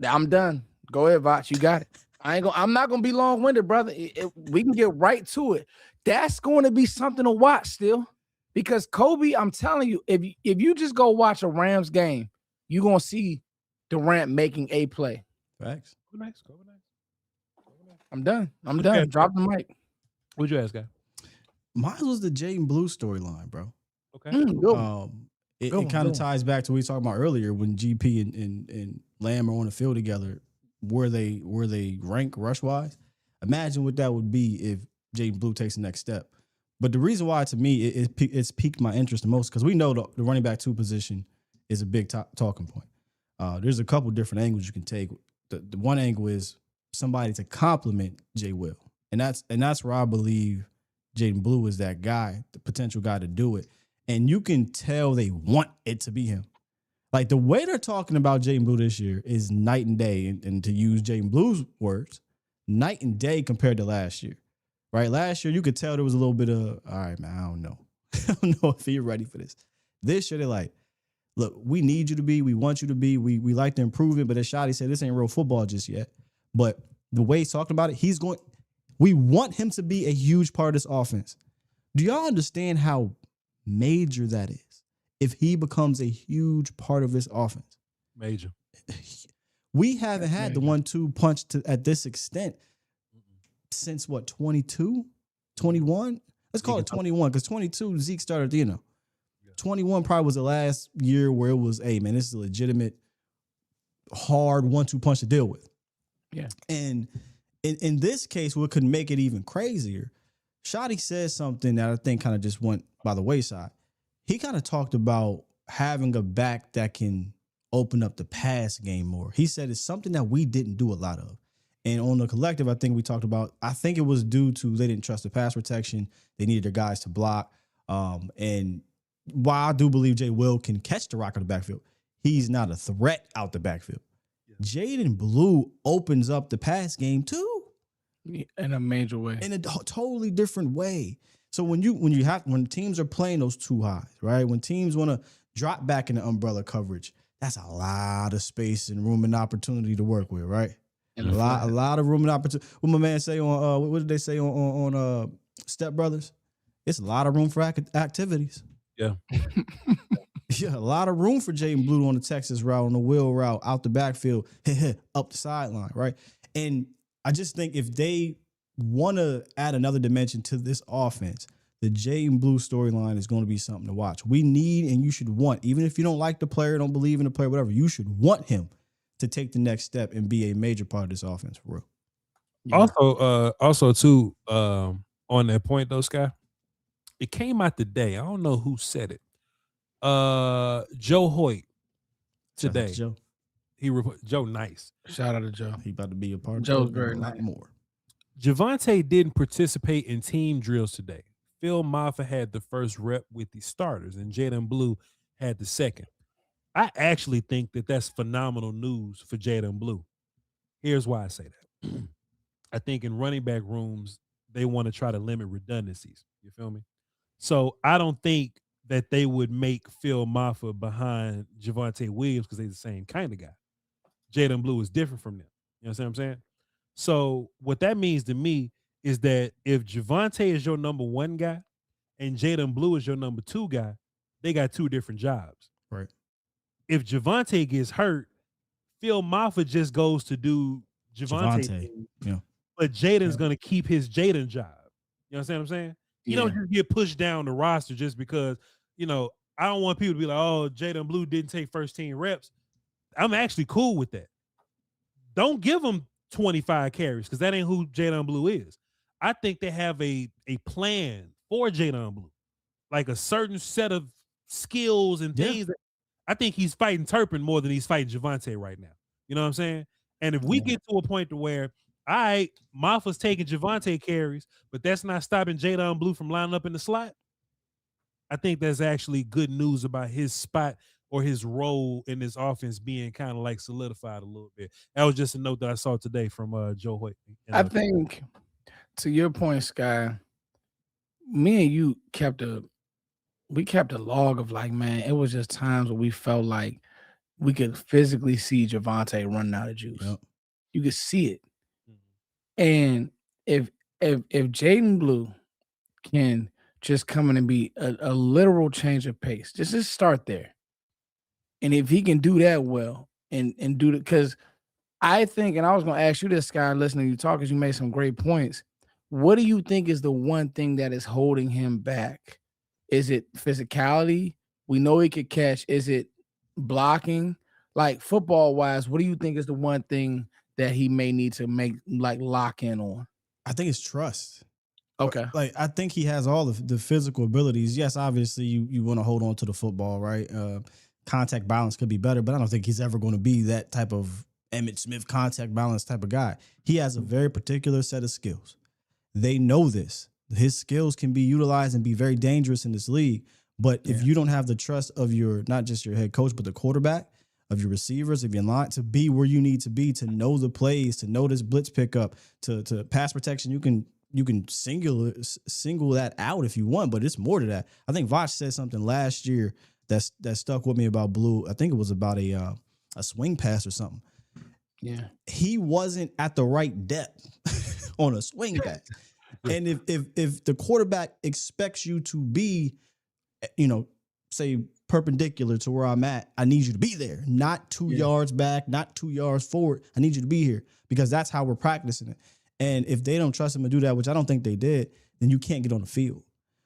I'm done. Go ahead, Voch. You got it. I'm not gonna be long-winded, brother. We can get right to it. That's going to be something to watch still. Because Kobe, I'm telling you, if you just go watch a Rams game, you're gonna see Durant making a play. Facts. Go nice. I'm done. Drop the mic. What'd you ask, guy? Mine was the Jaden Blue storyline, bro. Okay. It kind of ties back to what we talked about earlier when GP and Lamb are on the field together. Were they rank rush wise? Imagine what that would be if Jaden Blue takes the next step. But the reason why, to me, it's piqued my interest the most because we know the running back 2 position is a big talking point. There's a couple different angles you can take. The one angle is somebody to complement Jay Will, and that's where I believe Jaden Blue is that guy, the potential guy to do it. And you can tell they want it to be him. Like the way they're talking about Jaden Blue this year is night and day. And to use Jaden Blue's words, night and day compared to last year. Right? Last year, you could tell there was a little bit of, all right, man, I don't know. I don't know if you're ready for this. This year, they're like, look, we need you to be. We want you to be. We like to improve it. But as Shotty said, this ain't real football just yet. But the way he's talking about it, we want him to be a huge part of this offense. Do y'all understand how major that is if he becomes a huge part of this offense? Major. We haven't had the 1-2 punch at this extent since what, 22, 21? Let's call it 21 because 22 Zeke started, 21 probably was the last year where it was, hey, man, this is a legitimate hard 1-2 punch to deal with. Yeah. And in this case, what could make it even crazier, Shotty says something that I think kind of just went by the wayside. He kind of talked about having a back that can open up the pass game more. He said it's something that we didn't do a lot of. And on the collective, I think we talked about, I think it was due to they didn't trust the pass protection. They needed their guys to block. And while I do believe Jay Will can catch the rock in the backfield, he's not a threat out the backfield. Yeah. Jaden Blue opens up the pass game too. In a major way. In a totally different way. So when teams are playing those 2 highs, right? When teams want to drop back in the umbrella coverage, that's a lot of space and room and opportunity to work with, right? A lot of room and opportunity. What my man say on what did they say on Step Brothers? It's a lot of room for activities. Yeah. Yeah, a lot of room for Jaden Blue on the Texas route, on the wheel route, out the backfield, up the sideline, right? And I just think if they want to add another dimension to this offense, the Jaden Blue storyline is going to be something to watch. We need, and you should want, even if you don't like the player, don't believe in the player, whatever, you should want him to take the next step and be a major part of this offense for real. Yeah. Also too, on that point though, Sky, it came out today. I don't know who said it. Joe Hoyt today. Joe. Joe nice. Shout out to Joe. He about to be a part Joe's of very a lot nice. more. Javonte didn't participate in team drills today. Phil Maffa had the first rep with the starters, and Jaden Blue had the second. I actually think that that's phenomenal news for Jaden Blue. Here's why I say that. I think in running back rooms, they want to try to limit redundancies. You feel me? So I don't think that they would make Phil Maffa behind Javonte Williams because they're the same kind of guy. Jaden Blue is different from them. You know what I'm saying? So what that means to me is that if Javonte is your number one guy and Jaden Blue is your number two guy, they got two different jobs. Right. If Javonte gets hurt, Phil Maffa just goes to do Javonte. Yeah. But Jaden's going to keep his Jaden job. You understand what I'm saying? You don't just get pushed down the roster just because, I don't want people to be like, oh, Jaden Blue didn't take first team reps. I'm actually cool with that. Don't give him 25 carries because that ain't who Jaden Blue is. I think they have a plan for Jaden Blue, like a certain set of skills and things. I think he's fighting Turpin more than he's fighting Javonte right now. You know what I'm saying? And if we get to a point to where, all right, Maffa's taking Javonte carries, but that's not stopping Jaden Blue from lining up in the slot, I think that's actually good news about his spot or his role in this offense being kind of like solidified a little bit. That was just a note that I saw today from Joe Hoyt. I think, to your point, Sky, me and you kept a log of like, man, it was just times where we felt like we could physically see Javonte running out of juice. Yep. You could see it. And if Jaden Blue can just come in and be a literal change of pace, just start there. And if he can do that well and do it, because I think, and I was going to ask you this, Guy, listening to you talk, because you made some great points. What do you think is the one thing that is holding him back? Is it physicality? We know he could catch. Is it blocking? Like football-wise, what do you think is the one thing that he may need to lock in on? I think it's trust. Okay. Like, I think he has all the physical abilities. Yes, obviously you want to hold on to the football, right? Contact balance could be better, but I don't think he's ever going to be that type of Emmitt Smith contact balance type of guy. He has a very particular set of skills. They know this. His skills can be utilized and be very dangerous in this league. But if you don't have the trust of your, not just your head coach, but the quarterback, of your receivers, of your line, to be where you need to be, to know the plays, to know this blitz pickup, to pass protection, you can single that out if you want, but it's more to that. I think Voch said something last year that stuck with me about Blue. I think it was about a swing pass or something. Yeah, he wasn't at the right depth on a swing pass. And if the quarterback expects you to be, say perpendicular to where I'm at, I need you to be there, not 2 yards back, not 2 yards forward. I need you to be here because that's how we're practicing it. And if they don't trust him to do that, which I don't think they did, then you can't get on the field.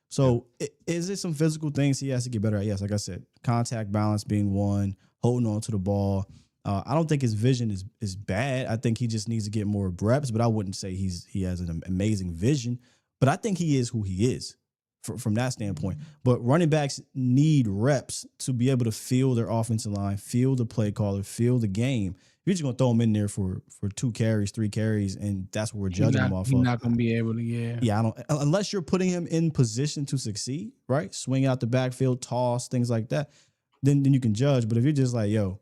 So is it some physical things he has to get better at? Yes, like I said, contact balance being one, holding on to the ball. I don't think his vision is bad. I think he just needs to get more reps, but I wouldn't say he has an amazing vision. But I think he is who he is from that standpoint. But running backs need reps to be able to feel their offensive line, feel the play caller, feel the game. You're just going to throw him in there for 2 carries, 3 carries, and that's what we're judging him off of. He's not going to be able to, Yeah, I don't, unless you're putting him in position to succeed, right? Swing out the backfield, toss, things like that, then you can judge. But if you're just like, yo,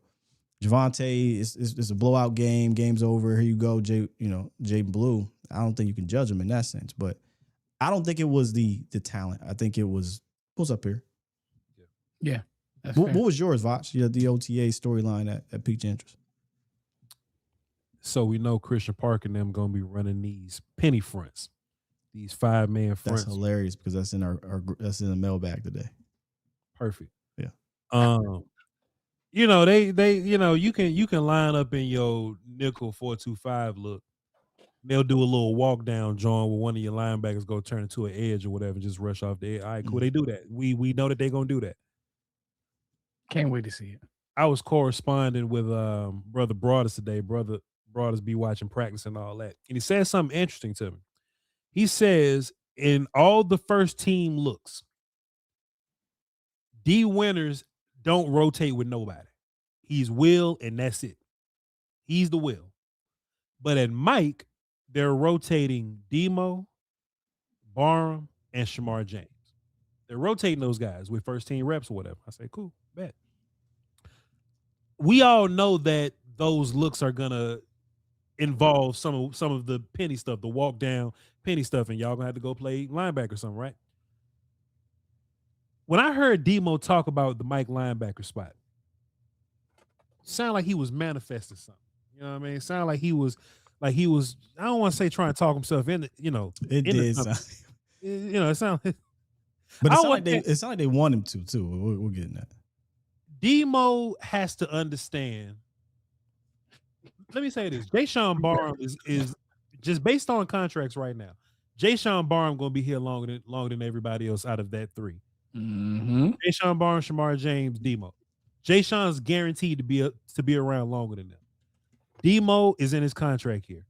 Javonte, it's a blowout game, game's over, here you go, Jay Blue, I don't think you can judge him in that sense. But I don't think it was the talent. I think it was what's up here. Yeah. What was yours, Voch? You had the OTA storyline that piqued your interest. So we know Christian Park and them gonna be running these penny fronts, these 5-man fronts. That's hilarious because that's in our that's in the mailbag today. Perfect. Yeah. You know, they you know, you can line up in your nickel 4-2-5 look. They'll do a little walk down, John, where one of your linebackers go turn into an edge or whatever, just rush off the edge. All right, cool. They do that. We know that they're gonna do that. Can't wait to see it. I was corresponding with Brother Broadus today. Brother Broadus be watching practice and all that. And he said something interesting to me. He says, in all the first team looks, D Winters don't rotate with nobody. He's Will, and that's it. He's the Will. But at Mike, they're rotating Demo, Barham, and Shamar James. They're rotating those guys with first team reps or whatever. I say, cool, bet. We all know that those looks are gonna involve some of the penny stuff, the walk down penny stuff, and y'all gonna have to go play linebacker or something, right? When I heard Demo talk about the Mike linebacker spot, sound like he was manifesting something. You know what I mean? Sound like he was I don't want to say trying to talk himself in, you know. It did sound. You know, it sounded. But it sounded like they want him to too. We're getting that. Demo has to understand. Let me say this: Jayshawn Barham is just based on contracts right now. Jayshawn Barham going to be here longer than everybody else out of that three. Mm-hmm. Jayshawn Barham, Shamar James, Demo. Jayshawn's guaranteed to be around longer than them. Demo is in his contract here.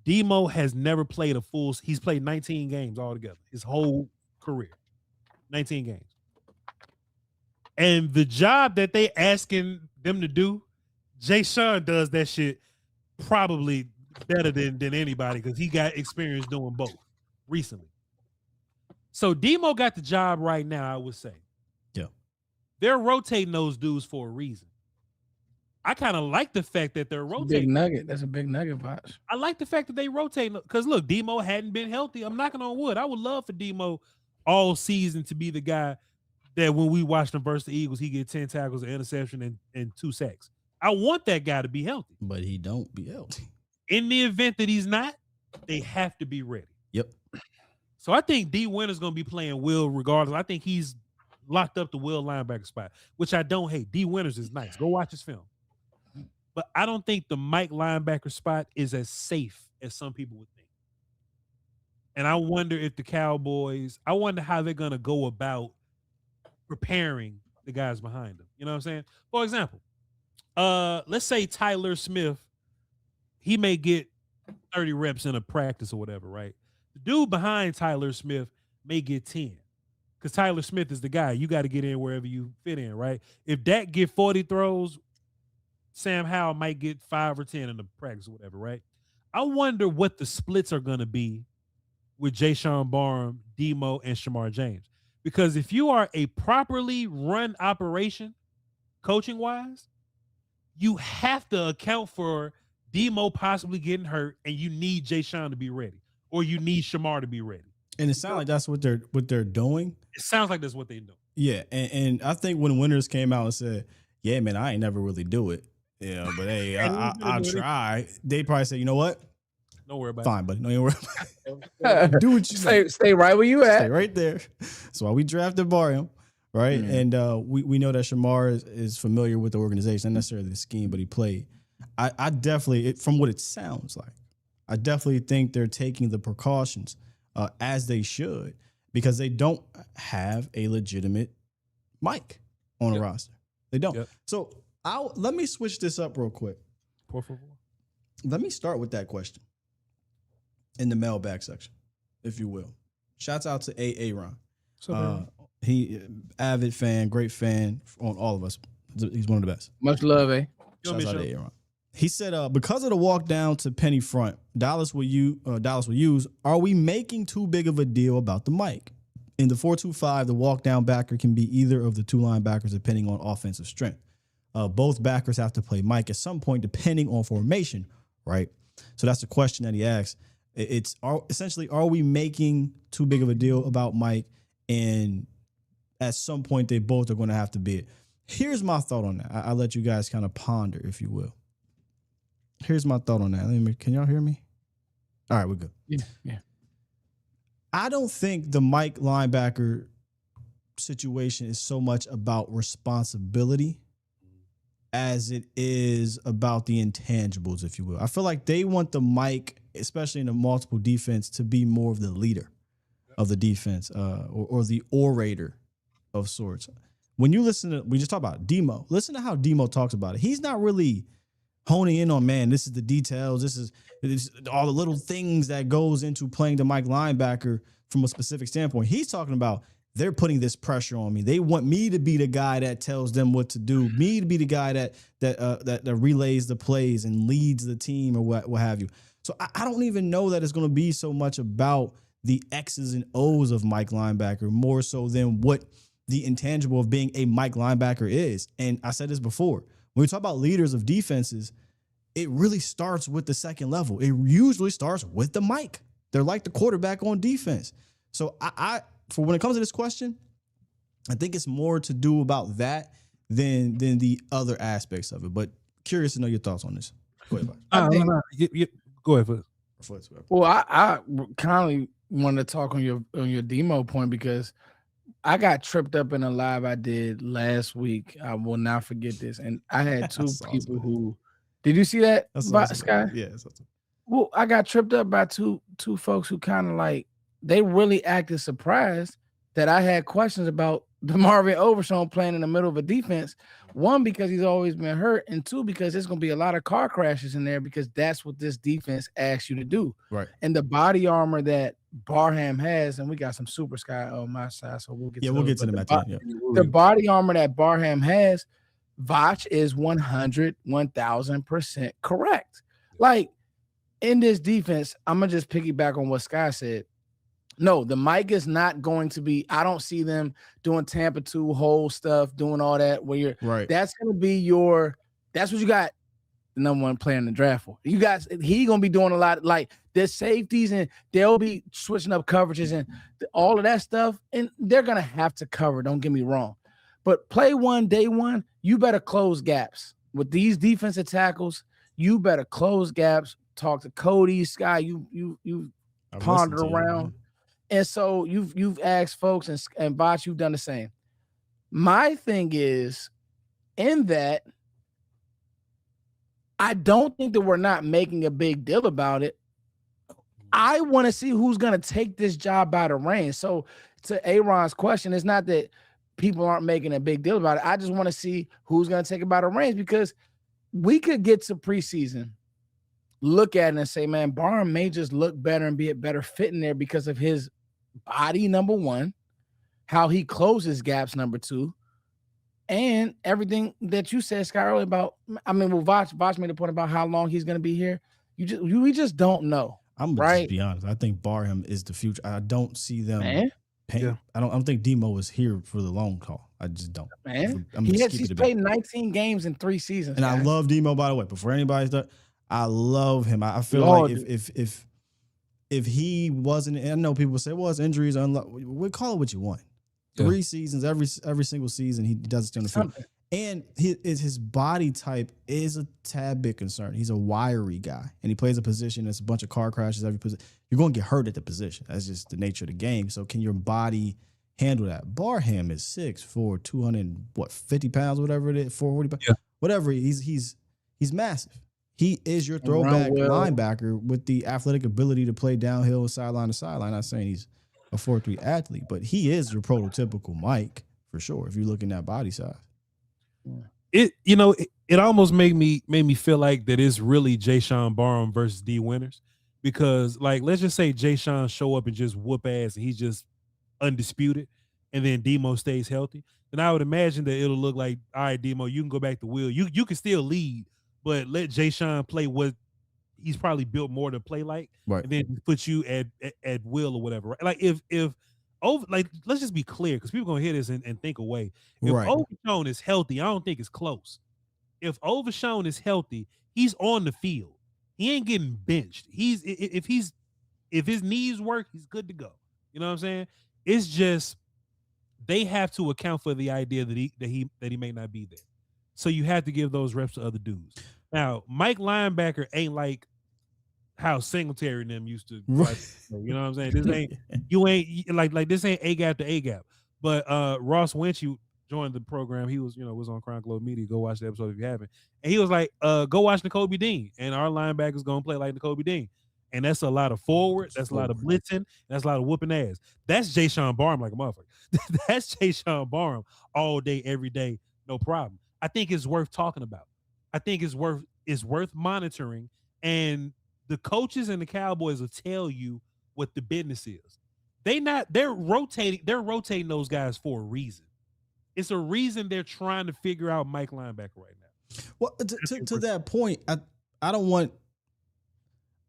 Demo has never played he's played 19 games altogether, his whole career. 19 games. And the job that they asking them to do, Jayshawn does that shit probably better than anybody because he got experience doing both recently. So Demo got the job right now, I would say. Yeah. They're rotating those dudes for a reason. I kind of like the fact that they're rotating. Big nugget. That's a big nugget, Bosh. I like the fact that they rotate because look, Demo hadn't been healthy. I'm knocking on wood. I would love for Demo all season to be the guy that when we watch them versus the Eagles, he get 10 tackles, an interception, and 2 sacks. I want that guy to be healthy. But he don't be healthy. In the event that he's not, they have to be ready. Yep. So I think D Winter's going to be playing Will regardless. I think he's locked up the Will linebacker spot, which I don't hate. D Winters is nice. Go watch his film. But I don't think the Mike linebacker spot is as safe as some people would think. And I wonder if the Cowboys, I wonder how they're going to go about preparing the guys behind them. You know what I'm saying? For example, let's say Tyler Smith, he may get 30 reps in a practice or whatever, right? The dude behind Tyler Smith may get 10 because Tyler Smith is the guy. You got to get in wherever you fit in, right? If Dak get 40 throws, Sam Howell might get 5 or 10 in the practice or whatever, right? I wonder what the splits are going to be with Jayshawn Barham, Demo, and Shamar James. Because if you are a properly run operation, coaching-wise, you have to account for Demo possibly getting hurt, and you need Jayshawn to be ready, or you need Shamar to be ready. And it sounds like that's what they're doing. It sounds like that's what they're doing. Yeah, and I think when Winters came out and said, "Yeah, man, I ain't never really do it." Yeah, but hey, I'll try. They probably say, "You know what? Don't worry about Fine, buddy. No, you worry about it. Do what you stay right where you at. Stay right there." So while we drafted Barham, right? Mm-hmm. And we know that Shamar is familiar with the organization, not necessarily the scheme, but he played. I definitely, from what it sounds like, I definitely think they're taking the precautions as they should because they don't have a legitimate Mike on a roster. They don't. Yep. So let me switch this up real quick. Por favor. Let me start with that question in the mailbag section, if you will. Shouts out to Aaron. He avid fan, great fan on all of us. He's one of the best. Much love, eh? Shouts out to Aaron. He said, because of the walk down to penny front, Dallas will use, are we making too big of a deal about the Mike? In the 4-2-5, the walk down backer can be either of the two linebackers depending on offensive strength. Both backers have to play Mike at some point depending on formation, right? So that's the question that he asked. Essentially, are we making too big of a deal about Mike? And at some point, they both are going to have to be it. Here's my thought on that. I'll let you guys kind of ponder, if you will. Here's my thought on that. Can y'all hear me? All right, we're good. Yeah. I don't think the Mike linebacker situation is so much about responsibility as it is about the intangibles, if you will. I feel like they want the Mike, especially in a multiple defense, to be more of the leader of the defense or the orator of sorts. When you listen to, we just talked about Demo. Listen to how Demo talks about it. He's not really honing in on, man, this is the details. This is all the little things that goes into playing the Mike linebacker from a specific standpoint. He's talking about they're putting this pressure on me. They want me to be the guy that tells them what to do, me to be the guy that relays the plays and leads the team or what have you. So I don't even know that it's going to be so much about the X's and O's of Mike linebacker, more so than what the intangible of being a Mike linebacker is. And I said this before, when we talk about leaders of defenses, it really starts with the second level. It usually starts with the Mike. They're like the quarterback on defense. So for when it comes to this question, I think it's more to do about that than the other aspects of it. But curious to know your thoughts on this. Go ahead, Go ahead. Well, I kindly wanted to talk on your demo point because I got tripped up in a live I did last week. I will not forget this. And I had two people who, did you see that, Sky? Yeah. Well, I got tripped up by two folks who kind of like, they really acted surprised that I had questions about DeMarvin Overshown playing in the middle of a defense. One, because he's always been hurt, and two, because there's going to be a lot of car crashes in there because that's what this defense asks you to do. Right. And the body armor that Barham has, and we got some Super Sky on my side, so we'll get we'll get to them at the end. The body armor that Barham has, Vach is 1000% correct. Like, in this defense, I'm going to just piggyback on what Sky said. No, the Mike is not going to be, I don't see them doing Tampa 2 whole stuff, doing all that where you're right. That's going to be that's what you got the number one player in the draft for. You guys, he going to be doing a lot, like there's safeties and they'll be switching up coverages and all of that stuff. And they're going to have to cover, don't get me wrong. But play one, day one, you better close gaps. With these defensive tackles, you better close gaps, talk to Cody, Sky, you pondered around. And so you've asked folks and Botch, you've done the same. My thing is, in that, I don't think that we're not making a big deal about it. I want to see who's going to take this job by the reins. So to Aaron's question, it's not that people aren't making a big deal about it. I just want to see who's going to take it by the reins because we could get to preseason, look at it and say, man, Barham may just look better and be a better fit in there because of his body, number one, how he closes gaps, number two, and everything that you said, Scott, earlier about, Vach made a point about how long he's going to be here. We just don't know. I'm going to just be honest. I think Barham is the future. I don't see them paying. Yeah. I don't think Demo is here for the long haul. I just don't. Man, he's played 19 games in 3 seasons. And guys. I love Demo, by the way. Before anybody's done, I love him. I feel like if he wasn't, and I know people say, well, it's injuries. We call it what you want. 3 seasons, every single season, he does it on the field. And his body type is a tad bit concerned. He's a wiry guy, and he plays a position that's a bunch of car crashes every position. You're going to get hurt at the position. That's just the nature of the game. So can your body handle that? Barham is 6'4", 250 pounds, whatever it is, 440 pounds, whatever. He's massive. He is your throwback linebacker with the athletic ability to play downhill and sideline to sideline. I'm not saying he's a 4.3 athlete, but he is your prototypical Mike for sure. If you're looking at body size. It almost made me feel like that it's really Jayshawn Barham versus D Winters, because like let's just say Jayshawn show up and just whoop ass and he's just undisputed, and then Demo stays healthy, then I would imagine that it'll look like, all right, Demo, you can go back to Will. You can still lead, but let Jayshawn play what he's probably built more to play like, right? And then put you at will or whatever. Right? Like if let's just be clear, because people gonna hear this and think away. If Overshown is healthy, I don't think it's close. If Overshown is healthy, he's on the field. He ain't getting benched. If his knees work, he's good to go. You know what I'm saying? It's just they have to account for the idea that he may not be there. So you have to give those reps to other dudes. Now, Mike linebacker ain't like how Singletary and them used to. Right. You know what I'm saying? This ain't like this ain't A gap to A gap. But Ross Winchell joined the program. He was on Crown Globe Media. Go watch the episode if you haven't. And he was like, go watch N'Kobe Dean, and our linebackers gonna play like N'Kobe Dean. And that's a lot of forward. That's a lot of blitzing. That's a lot of whooping ass. That's Jay Sean Barham like a motherfucker. That's Jay Sean Barham all day, every day, no problem. I think it's worth talking about. I think it's worth monitoring. And the coaches and the Cowboys will tell you what the business is. They're rotating those guys for a reason. It's a reason they're trying to figure out Mike linebacker right now. Well, to that point, I don't want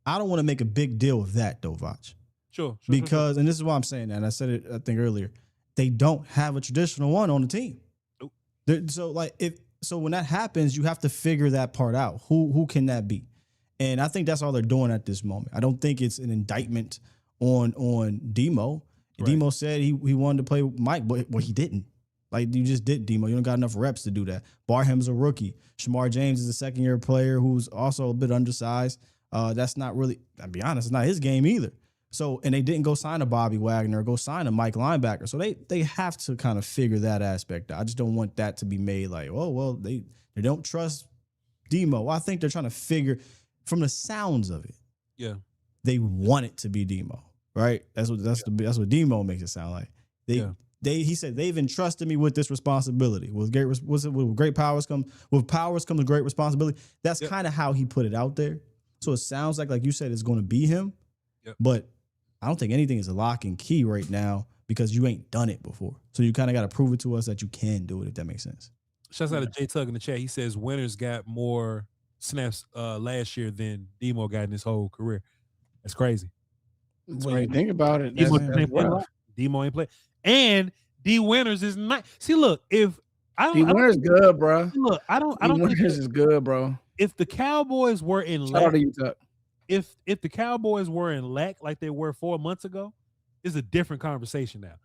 to make a big deal of that though, Vach. Sure. Because, and this is why I'm saying that, and I said it, I think earlier, they don't have a traditional one on the team. Nope. So when that happens, you have to figure that part out. Who can that be? And I think that's all they're doing at this moment. I don't think it's an indictment on Demo. Right. Demo said he wanted to play with Mike, but he didn't. Like, you just did, Demo. You don't got enough reps to do that. Barham's a rookie. Shamar James is a second-year player who's also a bit undersized. That's not really, I'll be honest, it's not his game either. So, and they didn't go sign a Bobby Wagner or go sign a Mike linebacker. So they have to kind of figure that aspect out. I just don't want that to be made like, oh, well, they don't trust Demo. Well, I think they're trying to figure, from the sounds of it, yeah, they want it to be Demo, right? That's what Demo makes it sound like. He said they've entrusted me with this responsibility. With great powers comes great responsibility. That's kind of how he put it out there. So it sounds like you said, it's going to be him. Yep. But I don't think anything is a lock and key right now because you ain't done it before. So you kind of got to prove it to us that you can do it, if that makes sense. Shouts out to Jay Tug in the chat. He says Winters got more snaps last year than Demo got in his whole career. That's crazy. When you think about it, Demo ain't play. And D Winters is not. See, look, if D Winters good, bro. Look, I don't. Winters is good, bro. If the Cowboys were in lack, if the Cowboys were in lack like they were 4 months ago, it's a different conversation now.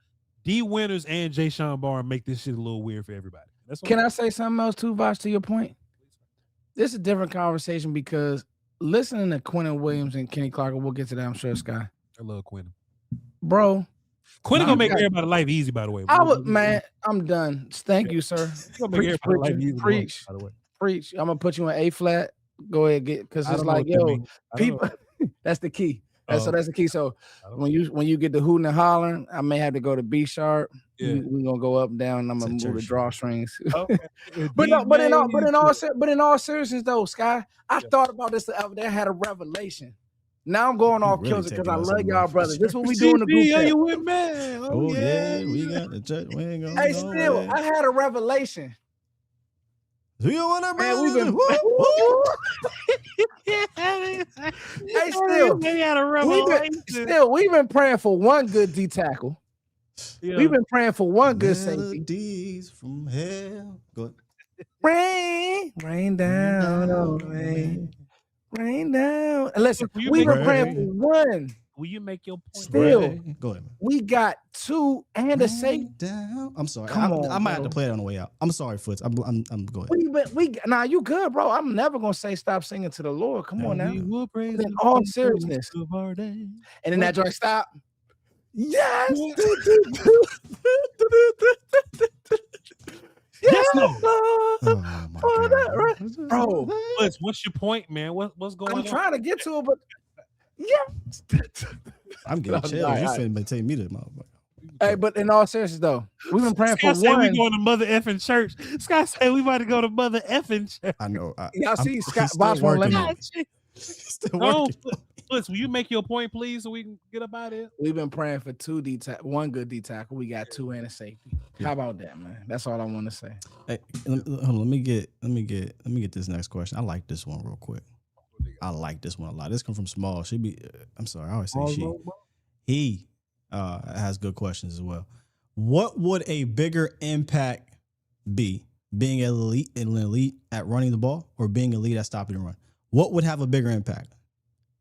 D Winters and Jay Sean Barham make this shit a little weird for everybody. Can I say something else too, Vosh, to your point? This is a different conversation because listening to Quentin Williams and Kenny Clark, we'll get to that, I'm sure, Sky. I love Quentin. Bro. Quentin gonna make everybody's life easy, by the way. Man, I'm done. Thank you, sir. Preach. I'm gonna put you in A flat. Go ahead, because it's like, yo, people. That's the key. So that's the key. So when you get the hooting and hollering, I may have to go to B sharp. Yeah. We're gonna go up and down. And I'm gonna move the drawstrings. Okay. but in all seriousness though, Sky, I thought about this the other day. I had a revelation. Now I'm going off kills because I love y'all brothers. This is what we do in the group chat. You with man? Oh yeah, we got the chat. We ain't gonna. Hey, still, I had a revelation. Do you want to Hey, still, we've been praying for one good D tackle. Yeah. We've been praying for one good safety. From hell. Go ahead. Rain down on me. Rain down. Listen, we've been praying for one. Will you make your point? Still, go ahead. We got two and a safety. Down. I'm sorry. I might have to play it on the way out. I'm sorry, Foots. I'm going. Nah, you good, bro. I'm never gonna say stop singing to the Lord. Come on now. In all seriousness. And then that joint stop. Yes. Yes, no. Bro, what's your point, man? What's going on? I'm trying to get to it, but I'm getting chills. You finna take me to the motherfucker. Hey, but in all seriousness though, we've been praying for Scott one. We going to Mother effing church. Scott said we about to go to Mother effing church. I know. Y'all see Scott Boss won't let me. Still working. Will you make your point, please, so we can get up out of here? We've been praying for one good D tackle. We got two and a safety. How about that, man? That's all I want to say. Hey, hold on. Let me get this next question. I like this one real quick. I like this one a lot. This comes from Small. I'm sorry, I always say she. He has good questions as well. What would a bigger impact be? Being elite at running the ball or being elite at stopping the run? What would have a bigger impact?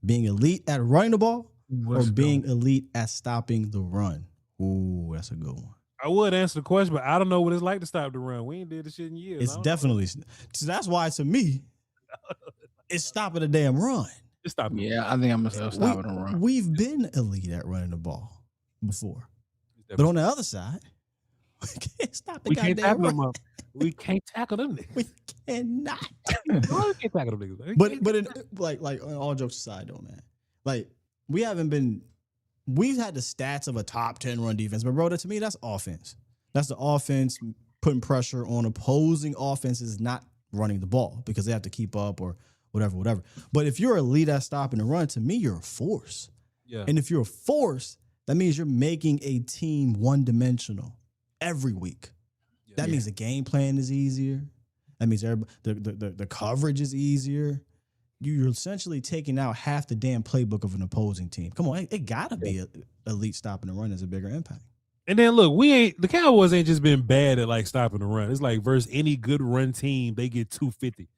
Being elite at running the ball or being elite at stopping the run? Ooh, that's a good one. I would answer the question, but I don't know what it's like to stop the run. We ain't did this shit in years. It's definitely. So that's why, to me, It's stopping the damn run. It's stopping. Yeah, I think I'm gonna stop it and run. We've been elite at running the ball before, but on the other side, we can't stop the goddamn run. Them. We can't tackle them niggas. We cannot. We can't tackle them niggas. But like all jokes aside, though, man, like we've had the stats of a top 10 run defense, but bro, to me, that's offense. That's the offense putting pressure on opposing offenses, not running the ball because they have to keep up or whatever. But if you're elite at stopping the run, to me, you're a force. Yeah. And if you're a force, that means you're making a team one-dimensional every week. Yeah. That means the game plan is easier. That means the coverage is easier. You're essentially taking out half the damn playbook of an opposing team. Come on, it gotta be elite stopping the run as a bigger impact. And then look, the Cowboys ain't just been bad at like stopping the run. It's like versus any good run team, they get 250.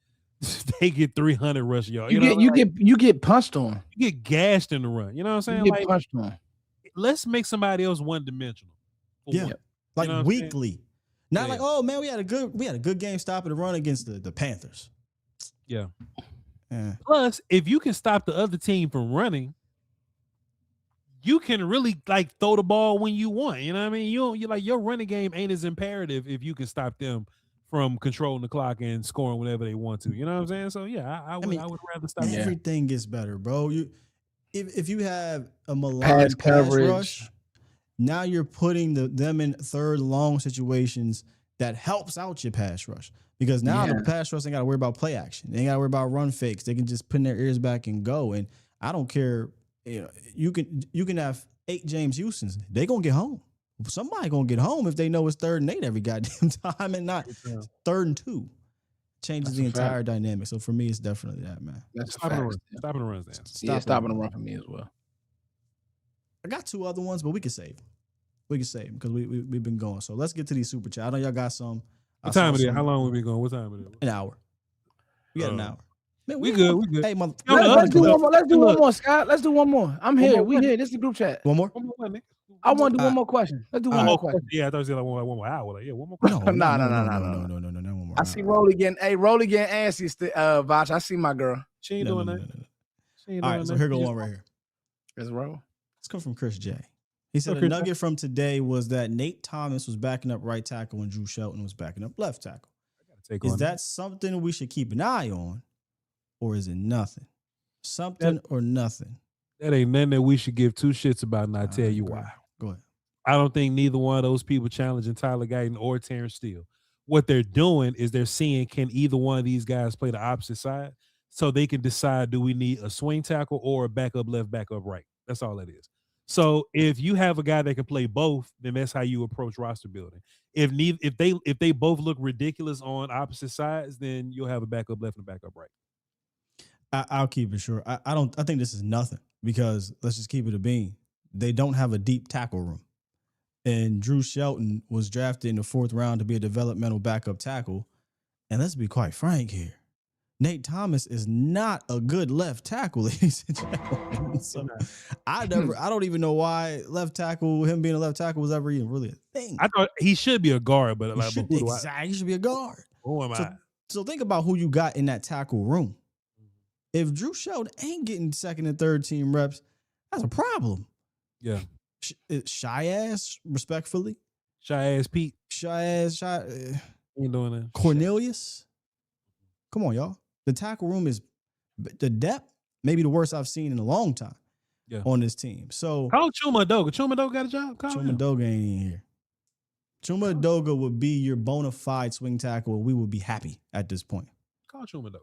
They get 300 rush yards. You get punched on. You get gashed in the run. You know what I'm saying? You get punched on. Let's make somebody else one dimensional. Yeah, like you know weekly. Not like, oh man, we had a good game stopping the run against the Panthers. Yeah. Plus, if you can stop the other team from running, you can really like throw the ball when you want. You know what I mean? You like your running game ain't as imperative if you can stop them from controlling the clock and scoring whenever they want to. You know what I'm saying? So yeah, I would rather stop. Everything gets better, bro. If you have a maligned pass rush, now you're putting them in third long situations that helps out your pass rush. Because now the pass rush ain't got to worry about play action. They ain't got to worry about run fakes. They can just put their ears back and go. And I don't care. You can have 8 James Houstons. They gonna get home. Somebody gonna get home if they know it's 3rd and 8 every goddamn time and not 3rd and 2. Changes the entire dynamic. So for me, it's definitely that, man. That's stopping the runs. Stopping the run for me as well. I got 2 other ones, but we can save them. Because we've been going. So let's get to these super chats. I know y'all got some. What time is it? How long we been going? What time is it? An hour. We got an hour. Man, we good. Hey, let's do one more. Let's do one more, Scott. Let's do one more. I'm here. We here. This is the group chat. One more? I want to do one more question. Let's do one more question. Yeah, I thought you said like one more hour. Like, yeah, one more question. No, one more. I see Rolly getting antsy. Voch. I see my girl. She ain't doing that. All right, so here go one right here. Let's roll. Let's come from Chris J. He said a nugget from today was that Nate Thomas was backing up right tackle and Drew Shelton was backing up left tackle. Is that something we should keep an eye on, or is it nothing? Something or nothing? That ain't nothing that we should give 2 shits about, and I'll tell you why. Go ahead. I don't think neither one of those people challenging Tyler Guyton or Terrence Steele. What they're doing is they're seeing, can either one of these guys play the opposite side so they can decide, do we need a swing tackle or a backup left, backup right? That's all it is. So if you have a guy that can play both, then that's how you approach roster building. If they both look ridiculous on opposite sides, then you'll have a backup left and a backup right. I'll keep it short. I think this is nothing because let's just keep it a bean. They don't have a deep tackle room. And Drew Shelton was drafted in the 4th round to be a developmental backup tackle. And let's be quite frank here. Nate Thomas is not a good left tackle, ladies and gentlemen. So I don't even know why left tackle, him being a left tackle, was ever even really a thing. I thought he should be a guard, but he should be a guard. Who am I? So think about who you got in that tackle room. If Drew Shelton ain't getting 2nd and 3rd team reps, that's a problem. Yeah. Shy ass, respectfully. Shy ass Pete. Ain't doing that. Cornelius. Come on, y'all. The tackle room is the depth, maybe the worst I've seen in a long time on this team. So call Chuma Doga. Chuma Doga got a job. Chuma Doga ain't in here. Chuma Doga would be your bona fide swing tackle, and we would be happy at this point. Call Chuma Doga.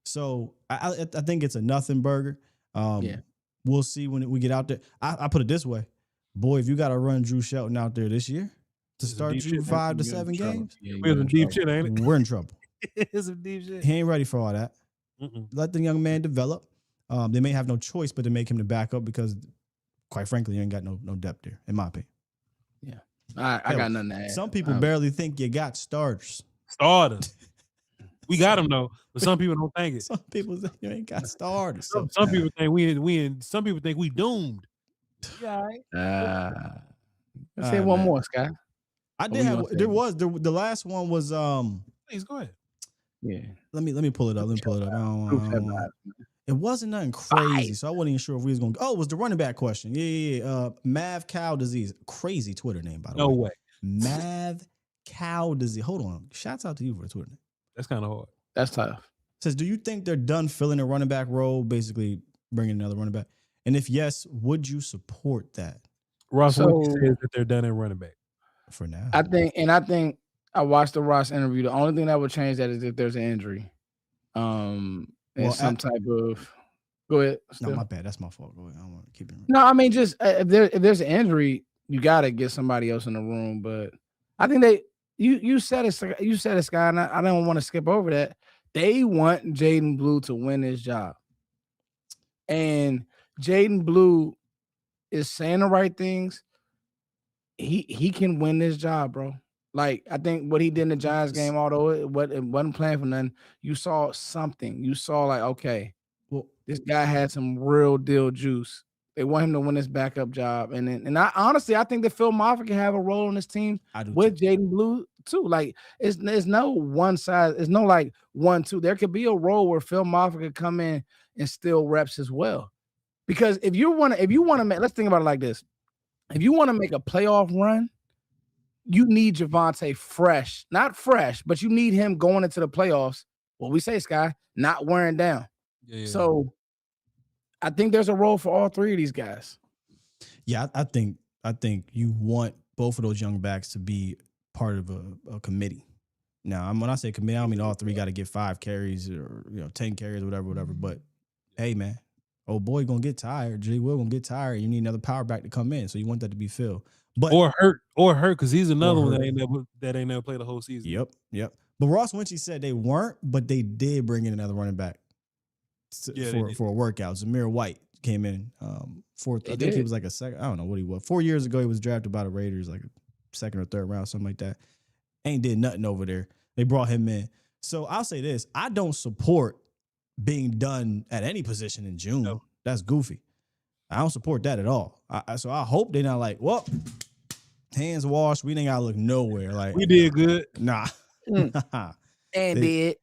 So I think it's a nothing burger. We'll see when we get out there. I put it this way. Boy, if you got to run Drew Shelton out there this year to start you 5 to 7 games, we're in deep shit, ain't it? We're in trouble. It's some deep shit. He ain't ready for all that. Let the young man develop. They may have no choice but to make him the backup because, quite frankly, you ain't got no depth there, in my opinion. Yeah. I got nothing to add. Some people barely think you got starters. We got them though, but some people don't think it. Some people think you ain't got starters. Some people think some people think we doomed. Yeah. Let's say one more, Scott. I did have. The last one was. Please go ahead. Yeah. Let me pull it up. Let me pull it up. It wasn't nothing crazy, so I wasn't even sure if we was going to. Oh, it was the running back question. Yeah. Mav cow disease. Crazy Twitter name, by the way. No way. Mav cow disease. Hold on. Shouts out to you for the Twitter name. That's kind of hard. That's tough. Says, do you think they're done filling a running back role, basically bringing another running back? And if yes, would you support that? Ross says that they're done in running back for now. I think I watched the Ross interview. The only thing that would change that is if there's an injury. Some type of. Go ahead. No, my bad. That's my fault. Go ahead. I don't want to keep it. No, I mean, just if there's an injury, you got to get somebody else in the room. But I think you said it, Sky, and I don't want to skip over that. They want Jaden Blue to win his job, and Jaden Blue is saying the right things. He can win this job, bro. Like, I think what he did in the Giants game, although it wasn't playing for nothing, you saw something. You saw like, okay, well, this guy had some real deal juice. They want him to win this backup job. And I honestly, I think that Phil Moffitt can have a role in this team with Jaden Blue too. Like, it's no one size. It's no like 1-2. There could be a role where Phil Moffitt could come in and steal reps as well. Because if you want to make, let's think about it like this. If you want to make a playoff run, you need Javonte fresh. Not fresh, but you need him going into the playoffs. What we say, Sky, not wearing down. Yeah. So I think there's a role for all three of these guys. Yeah, I think you want both of those young backs to be part of a committee. Now, when I say committee, I don't mean all three got to get 5 carries or 10 carries, whatever. But hey, man, old boy gonna get tired. J. Will gonna get tired. You need another power back to come in, so you want that to be Phil. But or hurt because he's another one that ain't never played the whole season. Yep. But Ross Winchie said they weren't, but they did bring in another running back for a workout. Zamir White came in fourth. I think he was like a second. I don't know what he was. 4 years ago, he was drafted by the Raiders, like a second or third round, something like that. Ain't did nothing over there. They brought him in. So I'll say this: I don't support being done at any position in June. No. That's goofy. I don't support that at all. So I hope they're not like, well, hands washed. We ain't gotta look nowhere. Like we did good. Nah. And did.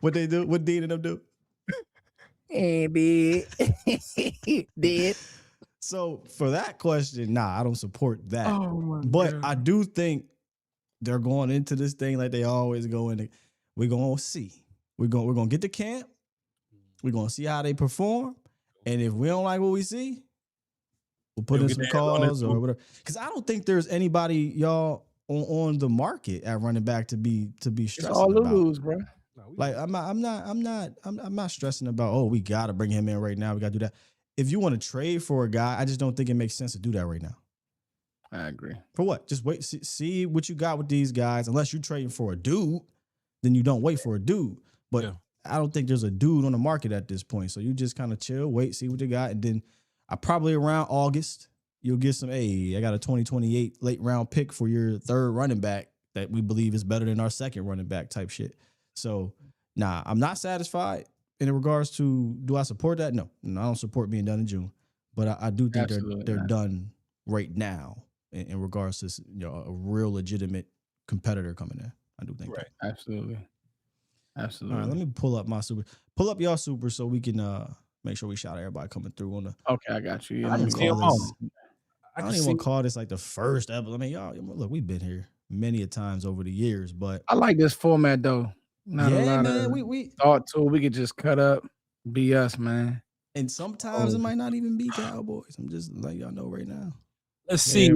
What they do? What did them do? And did. So for that question, nah, I don't support that. Oh but God. I do think they're going into this thing like they always go in. We're gonna see. We're gonna get to camp. We're gonna see how they perform, and if we don't like what we see, we'll put in some calls or whatever. Because I don't think there's anybody, y'all, on the market at running back to be stressing it's all about. lose, bro. Like I'm not stressing about. Oh, we gotta bring him in right now. We gotta do that. If you want to trade for a guy, I just don't think it makes sense to do that right now. I agree. For what? Just wait, see what you got with these guys. Unless you're trading for a dude, then you don't wait for a dude. But yeah. I don't think there's a dude on the market at this point. So you just kind of chill, wait, see what you got. And then probably around August, you'll get some, hey, I got a 2028 late round pick for your third running back that we believe is better than our second running back type shit. So, nah, I'm not satisfied in regards to, do I support that? No, I don't support being done in June. But I do think they're done right now in regards to a real legitimate competitor coming in. I do think that. Absolutely. All right, let me pull up my super. Pull up your super so we can make sure we shout everybody coming through on the. Okay, I got you. Yeah, I don't even want to call this like the first episode. I mean, y'all, look, we've been here many a times over the years, but I like this format though. Not a lot of we thought to. We could just cut up, be us, man. And sometimes it might not even be Cowboys. I'm just letting y'all know right now. Let's see.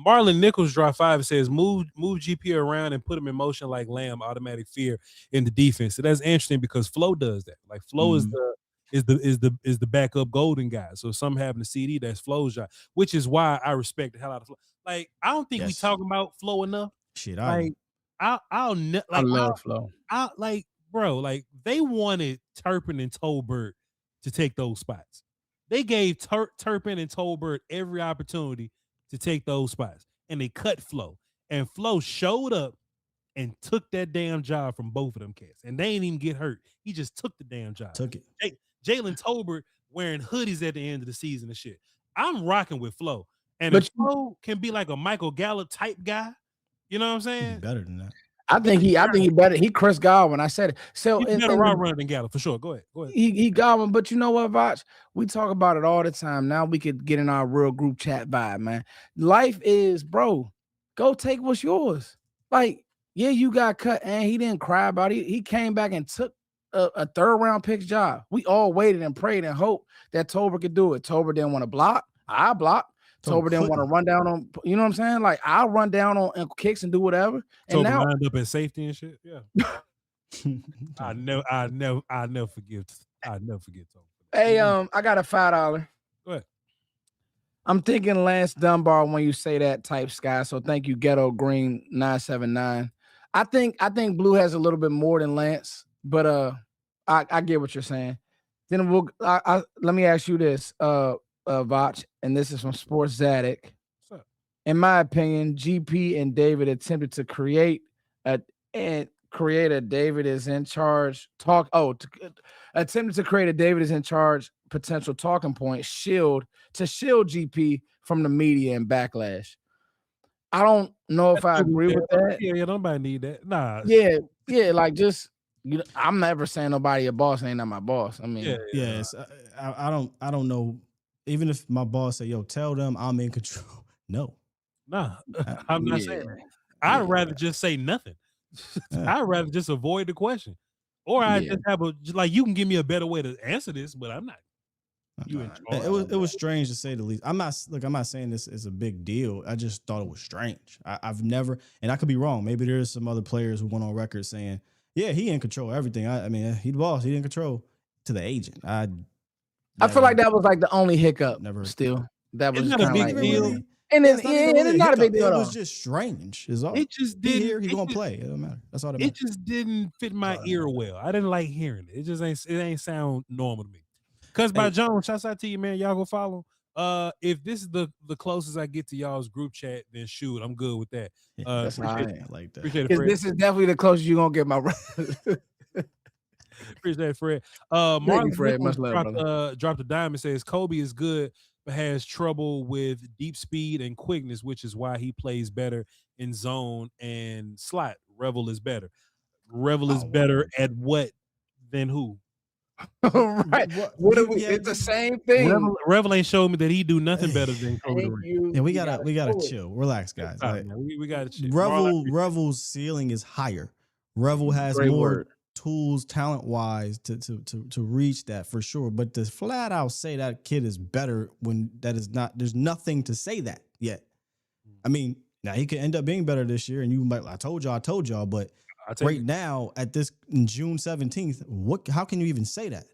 Marlon Nichols dropped 5 and says, move GP around and put him in motion like Lamb, automatic fear in the defense. So that's interesting because Flo does that. Like Flo is the backup golden guy. So if something happened to CD, that's Flo's job, which is why I respect the hell out of Flo. Like, I don't think we talking about Flo enough. Shit, I love Flo. They wanted Turpin and Tolbert to take those spots. They gave Turpin and Tolbert every opportunity to take those spots, and they cut Flo. And Flo showed up and took that damn job from both of them cats, and they ain't even get hurt. He just took the damn job. Took it. Jalen Tolbert wearing hoodies at the end of the season and shit. I'm rocking with Flo, and if Flo can be like a Michael Gallup type guy, you know what I'm saying? Better than that. I think he better. He Chris Godwin. I said it. So He's better route runner than Gallup for sure. Go ahead. He Godwin, but you know what, Voch? We talk about it all the time. Now we could get in our real group chat vibe, man. Life is, bro. Go take what's yours. Like, yeah, you got cut, and he didn't cry about it. He came back and took a third round pick job. We all waited and prayed and hoped that Tober could do it. Tober didn't want to block. I blocked. Tober didn't want to run down on, you know what I'm saying? Like, I'll run down on kicks and do whatever. And Tober now lined up in safety and shit. Yeah. I never forgive Tober. Hey, I got a $5. Go ahead. I'm thinking Lance Dunbar when you say that type, Sky. So thank you, Ghetto Green 979. I think Blue has a little bit more than Lance, but I get what you're saying. Then let me ask you this, Voch, and this is from Sports Zadig. What's up? In my opinion, GP and David attempted to create a David is in charge attempted to create a David is in charge potential talking point shield GP from the media and backlash. I don't know if I agree with that. Yeah, nobody need that. Nah. Yeah, like just I'm never saying nobody a boss ain't not my boss. I mean, yes, I don't know. Even if my boss say, "Yo, tell them I'm in control." No, nah, I'm not saying that. I'd rather just say nothing. I'd rather just avoid the question, or I just have you can give me a better way to answer this, but I'm not. It was strange to say the least. I'm not saying this is a big deal. I just thought it was strange. I've never, and I could be wrong. Maybe there's some other players who went on record saying, "Yeah, he in control of everything." I mean, he the boss. He in control to the agent. I feel like that was like the only hiccup. Still, that was not a big deal. Really, and then it's not a big deal. It was just strange. Is all. It just didn't. Here, he gonna play. It don't matter. That's all that matters. It just didn't fit my ear well. I didn't like hearing it. It ain't sound normal to me. Cause by Jones, shouts out to you, man. Y'all go follow. If this is the closest I get to y'all's group chat, then shoot, I'm good with that. That's I like that. Appreciate it, Fred. This is definitely the closest you're gonna get my Appreciate it, Fred. Mark Fred, much love, dropped a dime and says Kobe is good, but has trouble with deep speed and quickness, which is why he plays better in zone and slot. Revel is better. Revel is better at what than who? Right. It's the same thing. Revel ain't showed me that he do nothing better than Kobe Durant. Yeah, we gotta chill. Relax, guys. We gotta chill. Revel's ceiling is higher. Revel has more tools, talent-wise, to reach that for sure. But to flat out say that kid is better when that is not, there's nothing to say that yet. I mean, now he could end up being better this year, and you might, I told y'all, but right now at this June 17th, how can you even say that?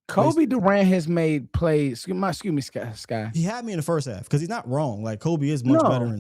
Kobe Durant has made plays. Excuse me, Sky. He had me in the first half because he's not wrong. Like Kobe is much better.